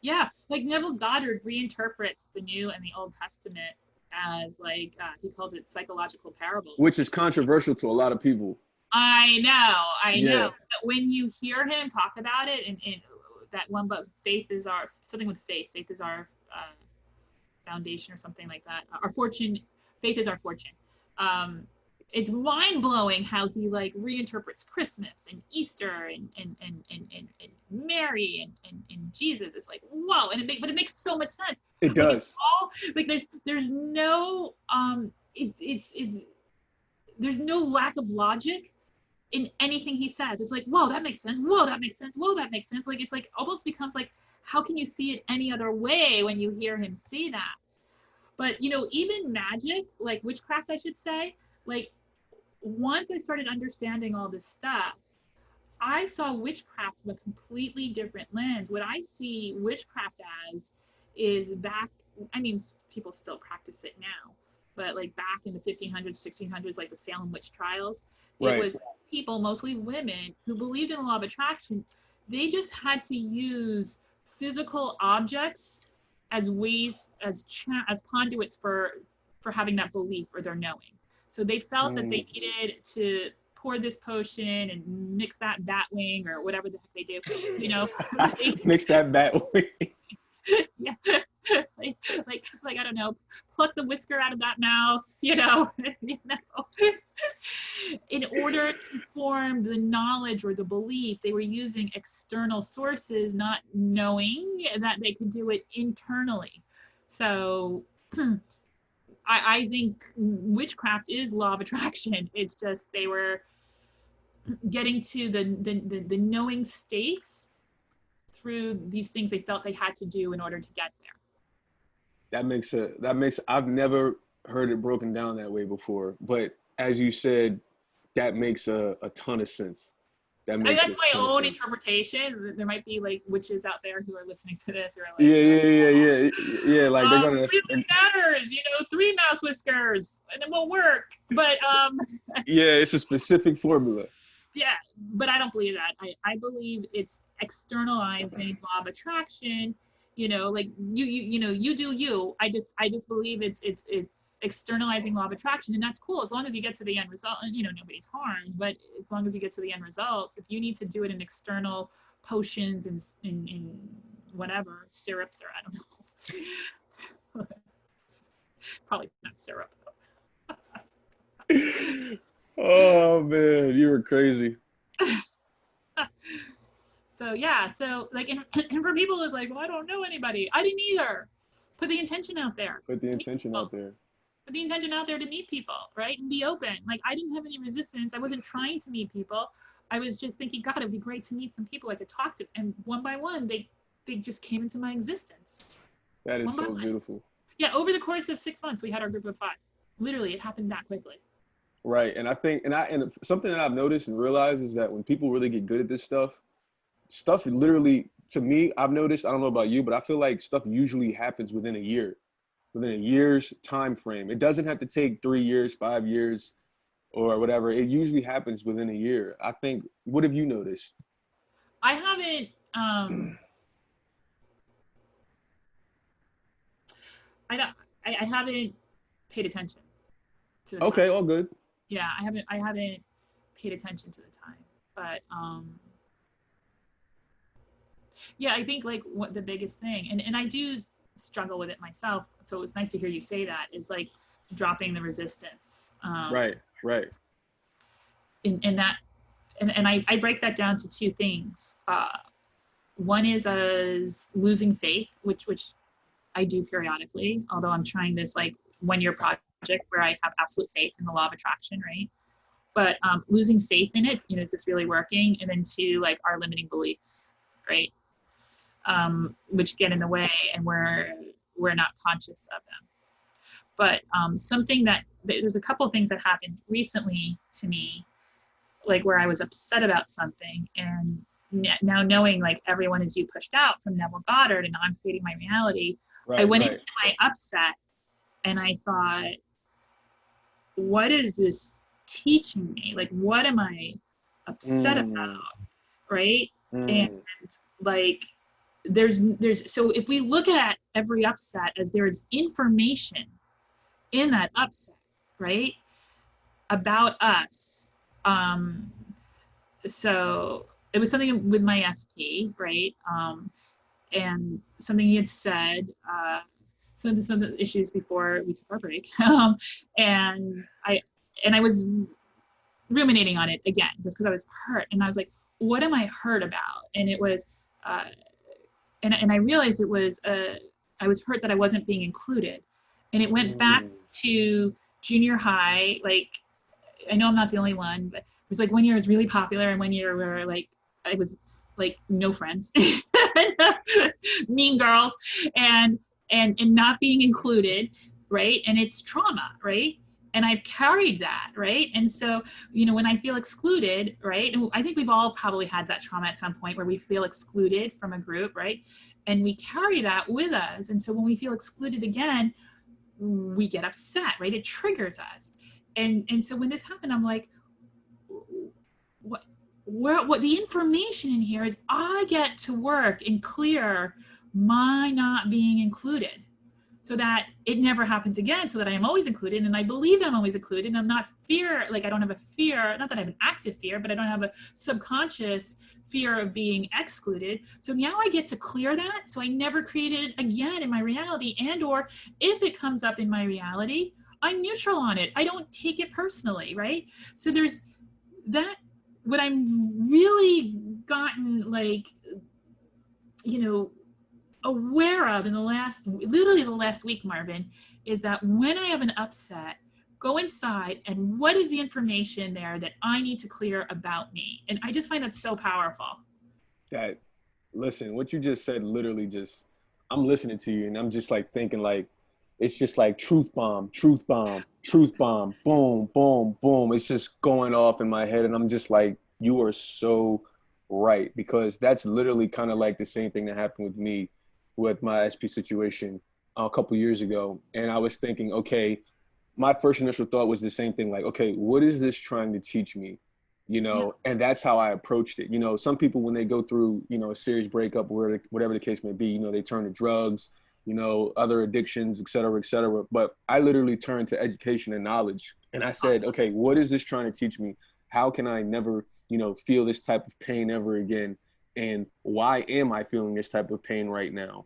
Yeah, like Neville Goddard reinterprets the New and the Old Testament as like he calls it psychological parables, which is controversial to a lot of people. I know. But when you hear him talk about it in that one book, Faith is our foundation or something like that. Our fortune, faith is our fortune. It's mind blowing how he like reinterprets Christmas and Easter and Mary and Jesus. It's like, whoa, and it makes so much sense. It does. Like, it's all, like there's no it's there's no lack of logic in anything he says. It's like, whoa, that makes sense. Whoa, that makes sense. Whoa, that makes sense. Like, it's like almost becomes like, how can you see it any other way when you hear him say that? But, you know, even magic, like witchcraft, I should say, like once I started understanding all this stuff, I saw witchcraft from a completely different lens. What I see witchcraft as is I mean, people still practice it now, but like back in the 1500s, 1600s, like the Salem witch trials, it was people, mostly women, who believed in the law of attraction. They just had to use physical objects as ways, as conduits for having that belief or their knowing. So they felt that they needed to pour this potion and mix that bat wing or whatever the heck they do, you know. Mix that bat wing. Yeah. like I don't know, pluck the whisker out of that mouse, you know, in order to form the knowledge or the belief. They were using external sources, not knowing that they could do it internally. So I think witchcraft is law of attraction. It's just they were getting to the knowing states through these things they felt they had to do in order to get there. I've never heard it broken down that way before, but as you said, that makes a ton of sense. That makes that's my own sense. interpretation. There might be like witches out there who are listening to this or like, yeah. Like they're gonna. Really matters, 3 mouse whiskers, and it won't work. But yeah, it's a specific formula. Yeah, but I don't believe that. I believe it's externalizing law of attraction. Like you do you. I just believe it's externalizing law of attraction, and that's cool as long as you get to the end result. And nobody's harmed, but as long as you get to the end result, if you need to do it in external potions and in whatever syrups or I don't know, probably not syrup. Oh man, you were crazy. So yeah, so like, and for people who's like, well, I don't know anybody. I didn't either. Put the intention out there. Put the intention out there. Put the intention out there to meet people, right? And be open. Like I didn't have any resistance. I wasn't trying to meet people. I was just thinking, God, it'd be great to meet some people I could talk to. And one by one, they just came into my existence. That is so beautiful. Yeah, over the course of 6 months, we had our group of 5. Literally, it happened that quickly. Right, and I think, and something that I've noticed and realized is that when people really get good at this stuff literally, to me, I've noticed, I don't know about you, but I feel like stuff usually happens within a year's time frame. It doesn't have to take 3 years, 5 years, or whatever. It usually happens within a year. I think, what have you noticed? I haven't, I haven't paid attention to the okay, time. all good. Yeah, I haven't paid attention to the time, but yeah, I think like what the biggest thing, and I do struggle with it myself. So it's nice to hear you say that, is like dropping the resistance. Right. And I break that down to 2 things. One is as losing faith, which I do periodically, although I'm trying this like 1-year project where I have absolute faith in the law of attraction, right? But losing faith in it, is this really working? And then 2, like our limiting beliefs, right? Which get in the way, and we're not conscious of them. But something that there's a couple of things that happened recently to me, like where I was upset about something, and now knowing like everyone is you pushed out from Neville Goddard, and I'm creating my reality. Right, I went into my upset, and I thought, what is this teaching me? Like, what am I upset about? Right? And like, there's so if we look at every upset as there is information in that upset, right, about us. So it was something with my SP, right, and something he had said, some of the issues before we took our break, and I was ruminating on it again just because I was hurt, and I was like, what am I hurt about? And it was and I realized it was I was hurt that I wasn't being included, and it went back to junior high. Like, I know I'm not the only one, but it was like 1 year I was really popular, and 1 year where like I was like no friends, mean girls, and not being included, right? And it's trauma, right? And I've carried that, right? And so, when I feel excluded, right? And I think we've all probably had that trauma at some point where we feel excluded from a group, right? And we carry that with us. And so when we feel excluded again, we get upset, right? It triggers us. And so when this happened, I'm like, what the information in here is I get to work and clear my not being included, so that it never happens again, so that I am always included, and I believe I'm always included, and I'm not I don't have a fear, not that I have an active fear, but I don't have a subconscious fear of being excluded. So now I get to clear that, so I never create it again in my reality, and or if it comes up in my reality, I'm neutral on it. I don't take it personally, right? So there's that. What I'm really gotten like, aware of in literally the last week, Marvin, is that when I have an upset, go inside, and what is the information there that I need to clear about me? And I just find that so powerful. That, listen, what you just said literally just, I'm listening to you and I'm just like thinking like, it's just like truth bomb, truth bomb, truth bomb, boom, boom, boom. It's just going off in my head. And I'm just like, you are so right. Because that's literally kind of like the same thing that happened with me with my SP situation a couple years ago. And I was thinking, okay, my first initial thought was the same thing, like, okay, what is this trying to teach me? Yeah. And that's how I approached it. Some people, when they go through, a serious breakup, where whatever the case may be, they turn to drugs, other addictions, et cetera, et cetera. But I literally turned to education and knowledge. And I said, okay, what is this trying to teach me? How can I never, feel this type of pain ever again? And why am I feeling this type of pain right now?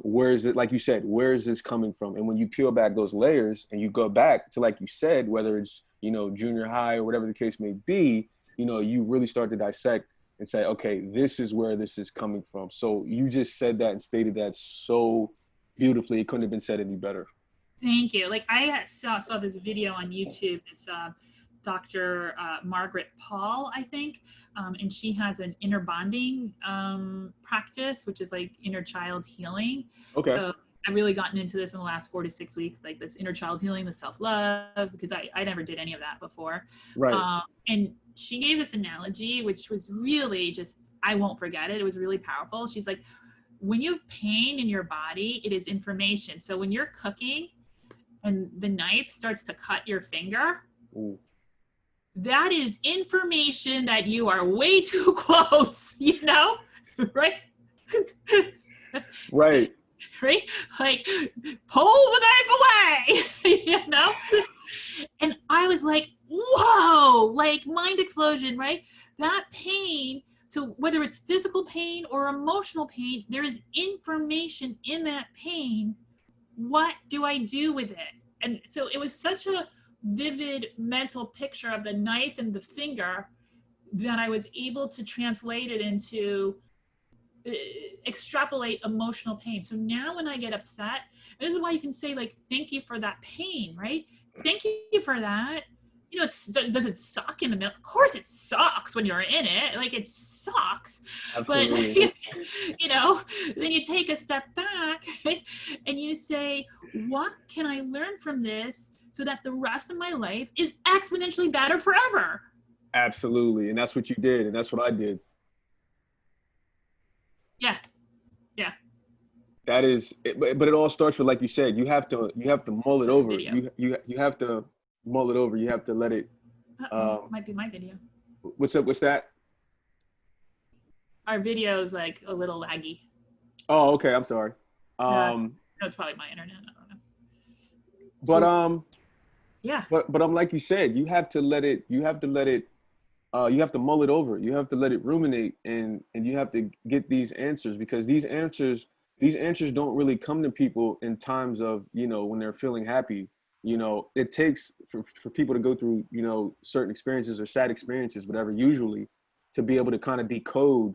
Where is it, like you said, where is this coming from? And when you peel back those layers and you go back to, like you said, whether it's, junior high or whatever the case may be, you really start to dissect and say, okay, this is where this is coming from. So you just said that and stated that so beautifully. It couldn't have been said any better. Thank you. Like I saw this video on YouTube, this Dr. Margaret Paul, I think, and she has an inner bonding practice, which is like inner child healing. Okay. So I've really gotten into this in the last 4 to 6 weeks, like this inner child healing, the self-love, because I never did any of that before. Right. And she gave this analogy, which was really just, I won't forget it. It was really powerful. She's like, when you have pain in your body, it is information. So when you're cooking and the knife starts to cut your finger, Ooh. That is information that you are way too close, right? Right. Right? Like, pull the knife away, And I was like, whoa, like mind explosion, right? That pain, so whether it's physical pain or emotional pain, there is information in that pain. What do I do with it? And so it was such a vivid mental picture of the knife and the finger that I was able to translate it into extrapolate emotional pain. So now when I get upset, this is why you can say, like, thank you for that pain, right? Thank you for that. Does it suck in the middle? Of course it sucks when you're in it. Like, it sucks. Absolutely. But, then you take a step back and you say, what can I learn from this so that the rest of my life is exponentially better forever? Absolutely. And that's what you did. And that's what I did. Yeah. Yeah. That is, but it all starts with, like you said, you have to mull it over. Video. You have to mull it over. You have to let it. Might be my video. What's up? What's that? Our video is like a little laggy. Oh, okay. I'm sorry. No, it's probably my internet. I don't know. But yeah. But like you said, you have to let it. You have to let it. You have to mull it over. You have to let it ruminate, and you have to get these answers, because these answers don't really come to people in times of, when they're feeling happy. It takes for people to go through, certain experiences or sad experiences, whatever, usually, to be able to kind of decode,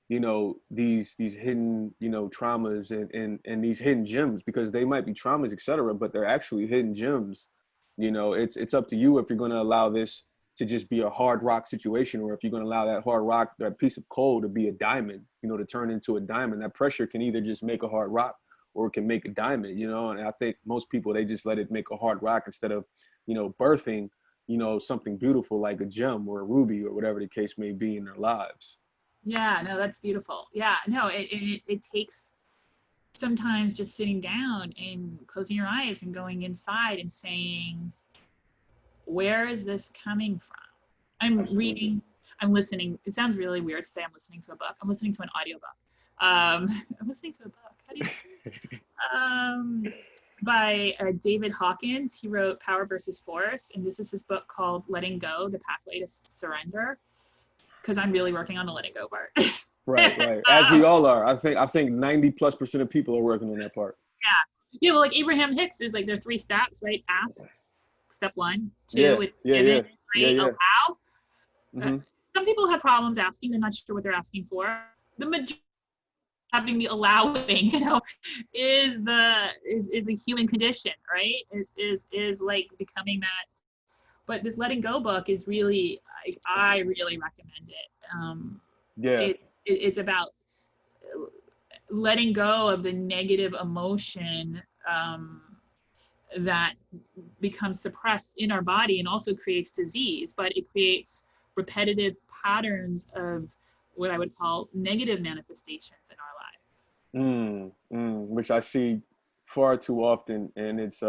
these hidden, traumas and these hidden gems, because they might be traumas, etc., but they're actually hidden gems. It's up to you if you're going to allow this to just be a hard rock situation, or if you're going to allow that hard rock, that piece of coal, to be a diamond, to turn into a diamond. That pressure can either just make a hard rock, or it can make a diamond, and I think most people, they just let it make a hard rock instead of, birthing, something beautiful like a gem or a ruby or whatever the case may be in their lives. Yeah, no, that's beautiful. Yeah, no, it takes sometimes just sitting down and closing your eyes and going inside and saying, where is this coming from? I'm Absolutely. reading, I'm listening. It sounds really weird to say I'm listening to a book. I'm listening to an audiobook. I'm listening to a book. How do you? By David Hawkins. He wrote Power versus Force, and this is his book called Letting Go: The Pathway to Surrender. Because I'm really working on the letting go part. Right. As we all are. I think 90+% of people are working on that part. Yeah. Well, like Abraham Hicks is like, there are 3 steps, right? Ask, step 1, 2, Yeah. give it, 3, allow. Mm-hmm. Some people have problems asking. They're not sure what they're asking for. The having the allowing, is the human condition, right? Is like becoming that. But this letting go book is really, I really recommend it. Yeah. It's about letting go of the negative emotion that becomes suppressed in our body and also creates disease, but it creates repetitive patterns of what I would call negative manifestations in our life. Which I see far too often, and it's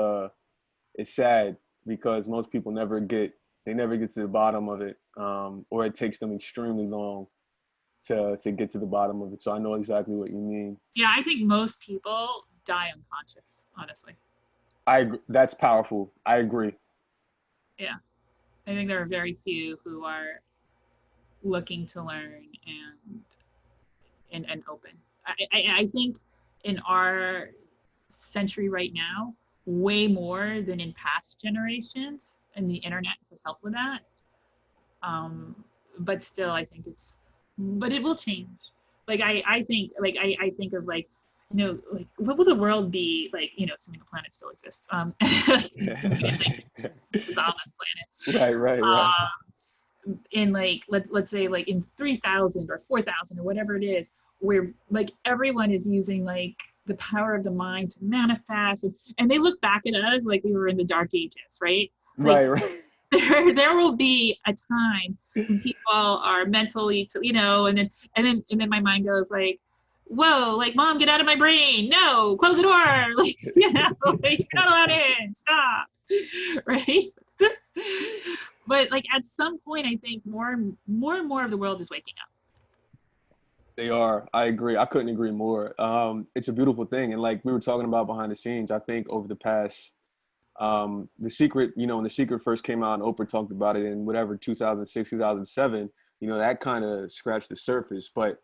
sad because most people never get to the bottom of it, or it takes them extremely long to get to the bottom of it. So I know exactly what you mean. Yeah, I think most people die unconscious, honestly. That's powerful. I agree. Yeah, I think there are very few who are looking to learn and open. I think in our century right now, way more than in past generations, and the internet has helped with that. But still, I think but it will change. Like I think, I think of like, like what will the world be like? Assuming the planet still exists. Assuming it's on this planet. Right. In like let's say like in 3,000 or 4,000 or whatever it is, where like everyone is using like the power of the mind to manifest, and they look back at us like we were in the dark ages, right? Like Right. there will be a time when people are mentally and then my mind goes like, whoa, like, mom, get out of my brain, no, close the door, like, like, you're not allowed in, stop. Right. But like at some point, I think more and more of the world is waking up. They are. I agree. I couldn't agree more. It's a beautiful thing, and like we were talking about behind the scenes, I think over the past, The Secret, when The Secret first came out and Oprah talked about it in whatever 2006, 2007, that kind of scratched the surface. But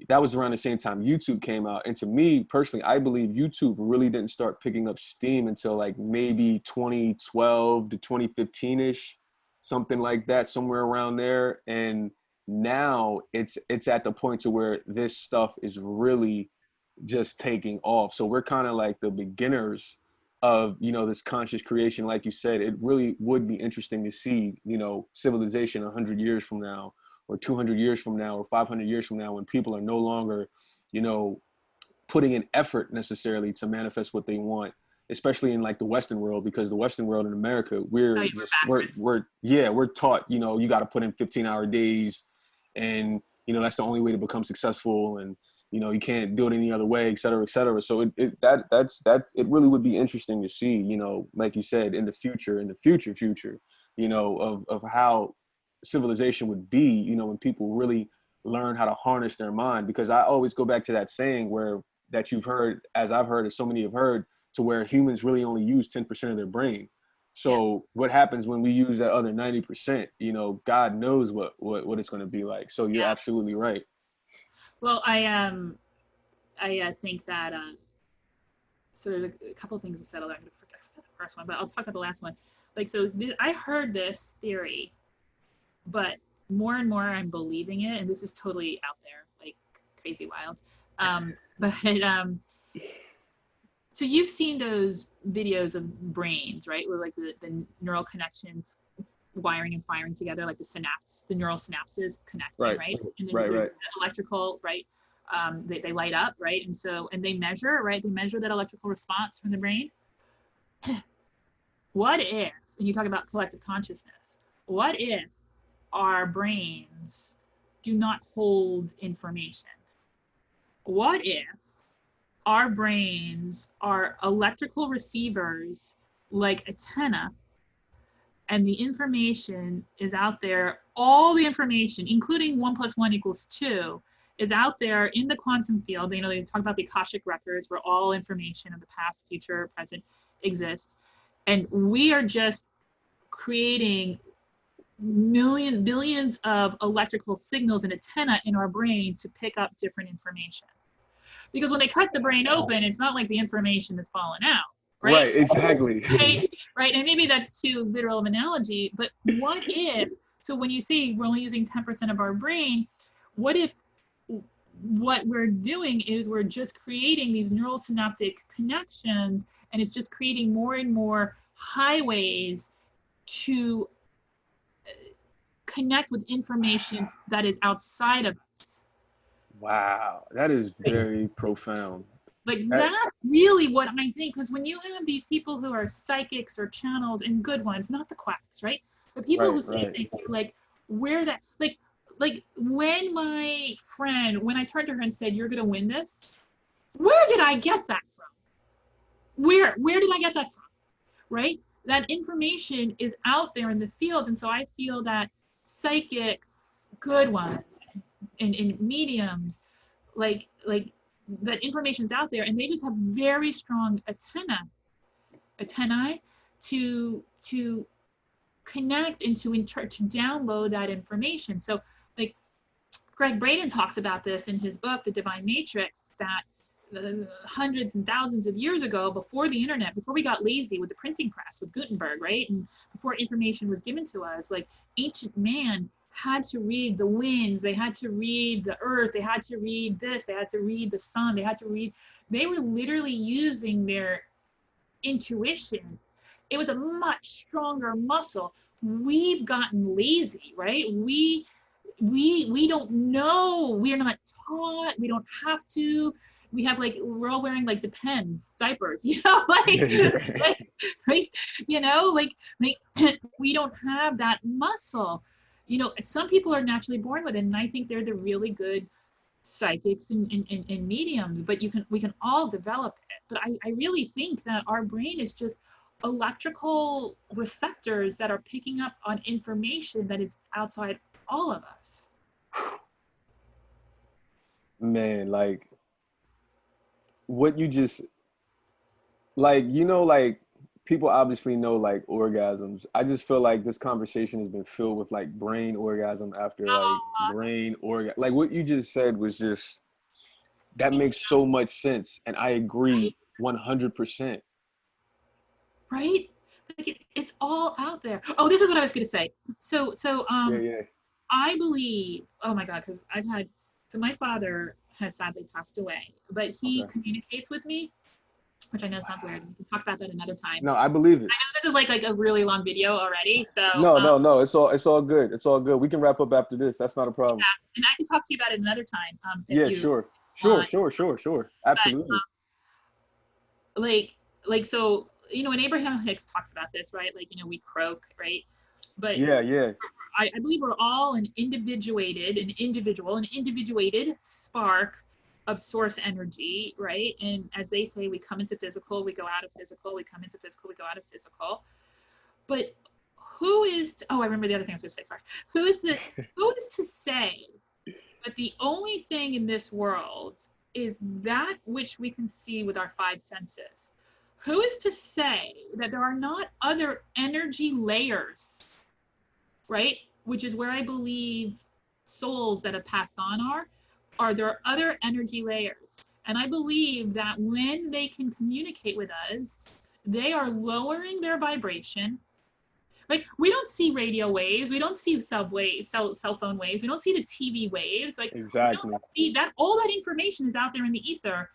that was around the same time YouTube came out, and to me personally, I believe YouTube really didn't start picking up steam until like maybe 2012 to 2015 ish, something like that, somewhere around there. And now it's at the point to where this stuff is really just taking off. So we're kind of like the beginners of this conscious creation. Like you said, it really would be interesting to see civilization 100 years from now, or 200 years from now, or 500 years from now, when people are no longer putting in effort necessarily to manifest what they want, especially in like the Western world, because the Western world in America, we're taught, you got to put in 15-hour days, and that's the only way to become successful, and you can't do it any other way, et cetera, et cetera. So it really would be interesting to see, like you said, in the future, of how civilization would be, when people really learn how to harness their mind. Because I always go back to that saying that you've heard, as I've heard, as so many have heard, to where humans really only use 10% of their brain. So what happens when we use that other 90%? God knows what it's going to be like. So you're absolutely right. Well, I think that so there's a couple of things to settle. I'm going to forget the first one, but I'll talk about the last one. Like, so I heard this theory, but more and more I'm believing it, and this is totally out there, like crazy wild. But so you've seen those videos of brains, right? Where like the neural connections wiring and firing together, like the neural synapses connecting, right? And then there's the electrical, right? They light up, right? And they measure, right? They measure that electrical response from the brain. What if, and you talk about collective consciousness, what if our brains do not hold information? What if our brains are electrical receivers like antenna, and the information is out there, all the information, including 1 + 1 = 2, is out there in the quantum field. They talk about the Akashic records, where all information of the past, future, present exists. And we are just creating billions of electrical signals and antenna in our brain to pick up different information. Because when they cut the brain open, it's not like the information is falling out. Right, exactly. Right. And maybe that's too literal of an analogy, but when you say we're only using 10% of our brain, what if what we're doing is we're just creating these neural synaptic connections, and it's just creating more and more highways to connect with information that is outside of us. Wow, that is very profound. Like That, that's really what I think, because when you have these people who are psychics or channels, and good ones, not the quacks, right? The people who right, say right. things, you're like, where that, like when my friend, when I turned to her and said, "You're gonna win this," where did I get that from? Where did I get that from? Right? That information is out there in the field, and so I feel that psychics, good ones, and mediums, like that information's out there, and they just have very strong antennae to connect and to download that information. So like Greg Braden talks about this in his book, The Divine Matrix, that hundreds and thousands of years ago, before the internet, before we got lazy with the printing press, with Gutenberg, right? And before information was given to us, like ancient man had to read the winds, they had to read the earth, they had to read this, they had to read the sun, they were literally using their intuition. It was a much stronger muscle. We've gotten lazy, right? We don't know, we're not taught, we don't have to, we have like, we're all wearing like Depends diapers, you know, like you know, like we don't have that muscle. You know, some people are naturally born with it, and I think they're the really good psychics and mediums, but we can all develop it. But I really think that our brain is just electrical receptors that are picking up on information that is outside all of us. Man, like what you just, like, you know, like people obviously know like orgasms. I just feel like this conversation has been filled with like brain orgasm after like brain orgasm. Like what you just said was just, that makes so much sense. And I agree 100%. Right? Like it's all out there. Oh, this is what I was going to say. So Yeah, yeah. I believe, oh my God, because I've had, so my father has sadly passed away, but he Okay. communicates with me, which I know sounds weird. We can talk about that another time. No, I believe it. I know this is like a really long video already, so No. It's all good. It's all good. We can wrap up after this. That's not a problem. yeah, and I can talk to you about it another time if Yeah, you sure. want. But Absolutely. like so, you know, when Abraham Hicks talks about this, right? Like, you know, we croak, right? But Yeah, yeah. I believe we're all an individuated spark of source energy, right? And as they say, we come into physical, we go out of physical, we come into physical, we go out of physical. But who is, oh, I remember the other thing I was going to say, sorry. Who is to say that the only thing in this world is that which we can see with our five senses? Who is to say that there are not other energy layers, right? Which is where I believe souls that have passed on are there other energy layers. And I believe that when they can communicate with us, they are lowering their vibration. Right? We don't see radio waves, we don't see cell phone waves, we don't see the TV waves. Like we don't Exactly. see that. All that information is out there in the ether.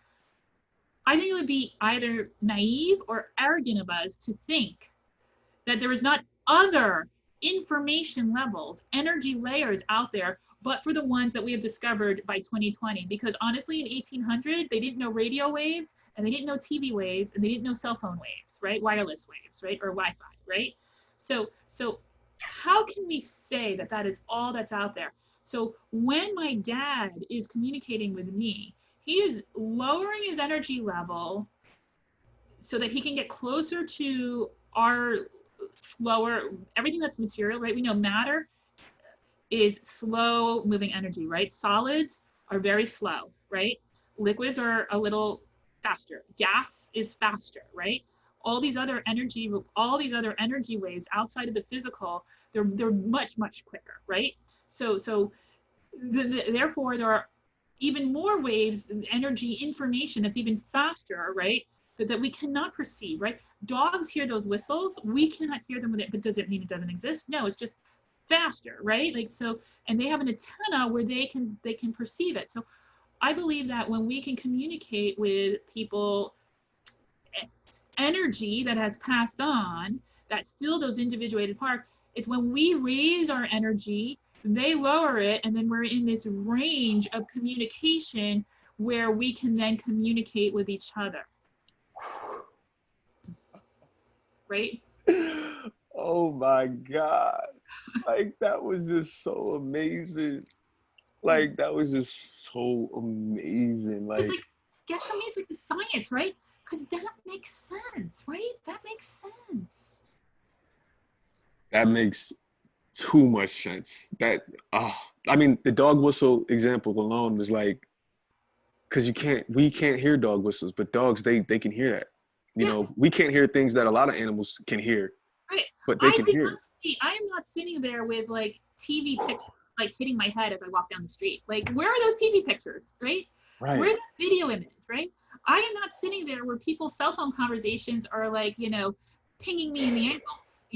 I think it would be either naive or arrogant of us to think that there is not other information levels, energy layers out there, but for the ones that we have discovered by 2020. Because honestly, in 1800, they didn't know radio waves, and they didn't know TV waves, and they didn't know cell phone waves, right? Wireless waves, right? Or Wi-Fi, right? So how can we say that that is all that's out there? So when my dad is communicating with me, he is lowering his energy level so that he can get closer to our slower, everything that's material, right? We know matter is slow moving energy, right? Solids are very slow, right? Liquids are a little faster. Gas is faster, right? All these other energy waves outside of the physical, they're much quicker, right? So therefore there are even more waves, energy, information that's even faster, right? That we cannot perceive, right? Dogs hear those whistles. We cannot hear them with it, but does it mean it doesn't exist? No, it's just faster, right? Like so, and they have an antenna where they can perceive it. So I believe that when we can communicate with people, energy that has passed on, that still those individuated parts, it's when we raise our energy, they lower it, and then we're in this range of communication where we can then communicate with each other. Right? Oh my God. Like that was just so amazing. Like that was just so amazing. It's Like like, get to me, it's like the science, right? Because that makes sense, right? That makes sense. that makes too much sense. That I mean, the dog whistle example alone was like, because we can't hear dog whistles, but dogs they can hear that. You Yeah, know, we can't hear things that a lot of animals can hear, right. but they can hear. I am not sitting there with like TV pictures like hitting my head as I walk down the street. Like, where are those TV pictures, right? Right. Where's that video image, right? I am not sitting there where people's cell phone conversations are like, pinging me in the ankles,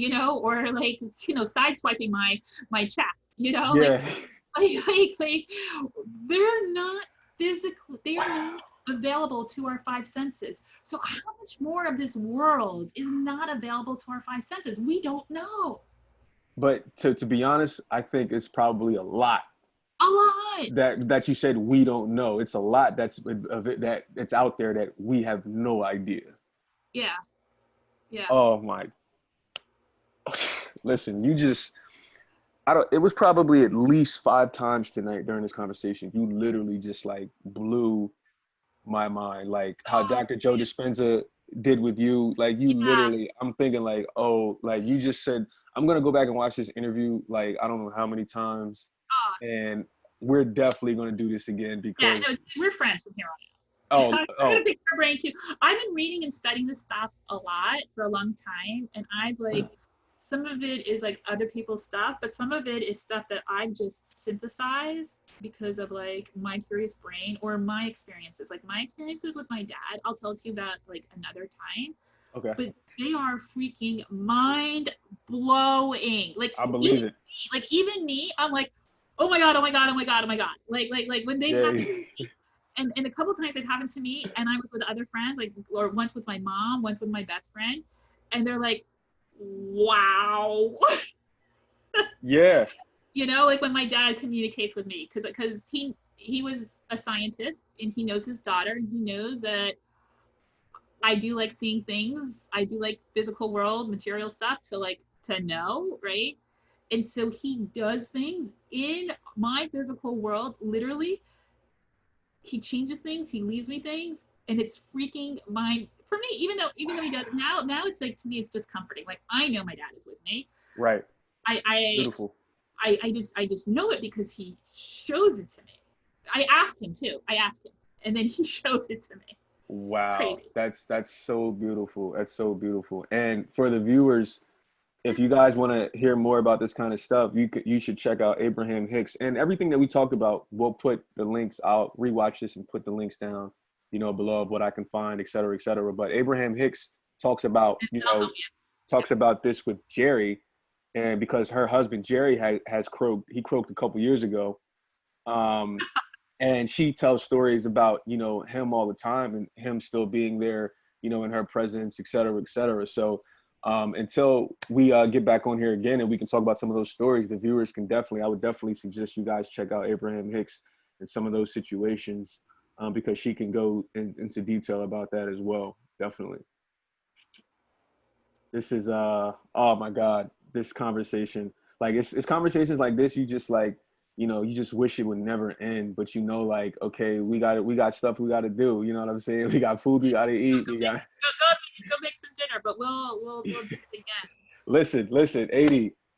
or like, side swiping my chest, Yeah. like they're not physically, they are not available to our five senses. So how much more of this world is not available to our five senses? We don't know. But to be honest, I think it's probably a lot A lot. that you said we don't know. It's a lot of it that's out there that we have no idea. Yeah. Yeah. Oh my. Listen, you just I don't it was probably at least 5 times tonight during this conversation. You literally just like blew my mind. Like how Oh, Dr. Joe Dispenza did with you. Like you yeah. literally, I'm thinking like, oh, like you just said, I'm gonna go back and watch this interview like I don't know how many times. Oh, And we're definitely gonna do this again yeah. because No, we're friends from here on oh out. I'm gonna oh pick your brain too. I've been reading and studying this stuff a lot for a long time, and I've like some of it is like other people's stuff, but some of it is stuff that I've just synthesized because of like my curious brain or my experiences. Like my experiences with my dad, I'll tell it to you about like another time, okay. but they are freaking mind blowing. I believe it. Like even me, I'm like, oh my god, oh my god, oh my god, oh my god. Like when they've Yeah. happened and a couple times they've happened to me and I was with other friends, like, or once with my mom, once with my best friend, and they're like, wow. Yeah. Like when my dad communicates with me, because he was a scientist and he knows his daughter and he knows that I do like seeing things. I do like physical world, material stuff to know, right? And so he does things in my physical world, literally. He changes things, he leaves me things, and it's freaking mind for me. Even though he does now, it's like to me, it's just comforting. Like I know my dad is with me. Right. I I Beautiful. I just know it because he shows it to me. I ask him too. I ask him, and then he shows it to me. It's Wow. crazy. That's so beautiful. That's so beautiful. And for the viewers, if you guys want to hear more about this kind of stuff, you should check out Abraham Hicks and everything that we talked about. We'll put the links. I'll rewatch this and put the links down, below of what I can find, et cetera, et cetera. But Abraham Hicks talks about, And I'll help you. talks about this with Jerry, and because her husband Jerry has croaked, he croaked a couple years ago, and she tells stories about him all the time and him still being there, in her presence, et cetera, et cetera. So until we get back on here again and we can talk about some of those stories, the viewers I would definitely suggest you guys check out Abraham Hicks and some of those situations, because she can go into detail about that as well. Definitely. This is oh my God, this conversation. Like it's conversations like this, you just like, you just wish it would never end, but like, okay, we got stuff we gotta do. You know what I'm saying? We got food we gotta eat. We got Go make some dinner, but we'll do it again. listen,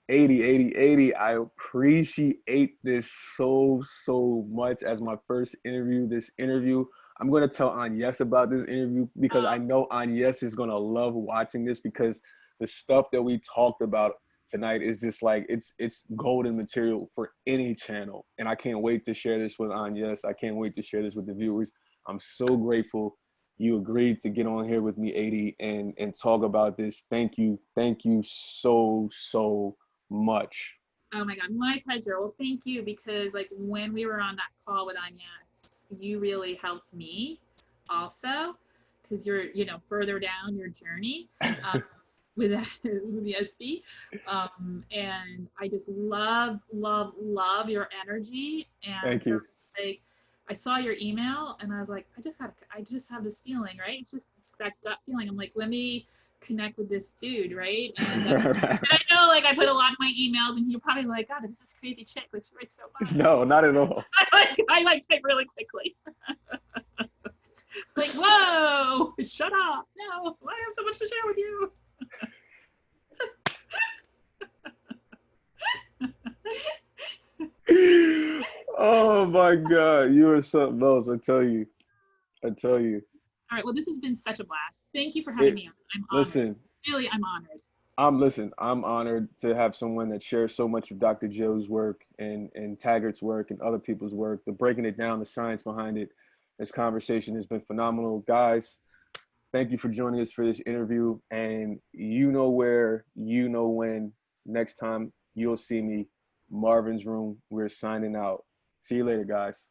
80. I appreciate this so much as my first interview. This interview, I'm going to tell Agnes about this interview because I know Agnes is going to love watching this because the stuff that we talked about tonight is just like, it's golden material for any channel. And I can't wait to share this with Agnes. I can't wait to share this with the viewers. I'm so grateful you agreed to get on here with me, 80, and talk about this. Thank you so much. Oh my God, my pleasure. Well, thank you, because like when we were on that call with Anya, you really helped me also, because you're, further down your journey with, with the SB. And I just love your energy. And Thank so you. it's like, I saw your email and I was like, I just have this feeling, right? It's that gut feeling. I'm like, let me connect with this dude, right? And I know, like, I put a lot of my emails, and you're probably like, God, this is crazy chick. Like, she writes so much. No, not at all. I type really quickly. Like, whoa, shut up. No, I have so much to share with you. Oh my God, you are something else. I tell you. I tell you. All right, well, this has been such a blast. Thank you for having It. me on. I'm honored. Listen, Really, I'm honored. I'm honored to have someone that shares so much of Dr. Joe's work and Taggart's work and other people's work, the breaking it down, the science behind it. This conversation has been phenomenal. Guys, thank you for joining us for this interview. And you know where, you know when. Next time you'll see me, Marvin's Room. We're signing out. See you later, guys.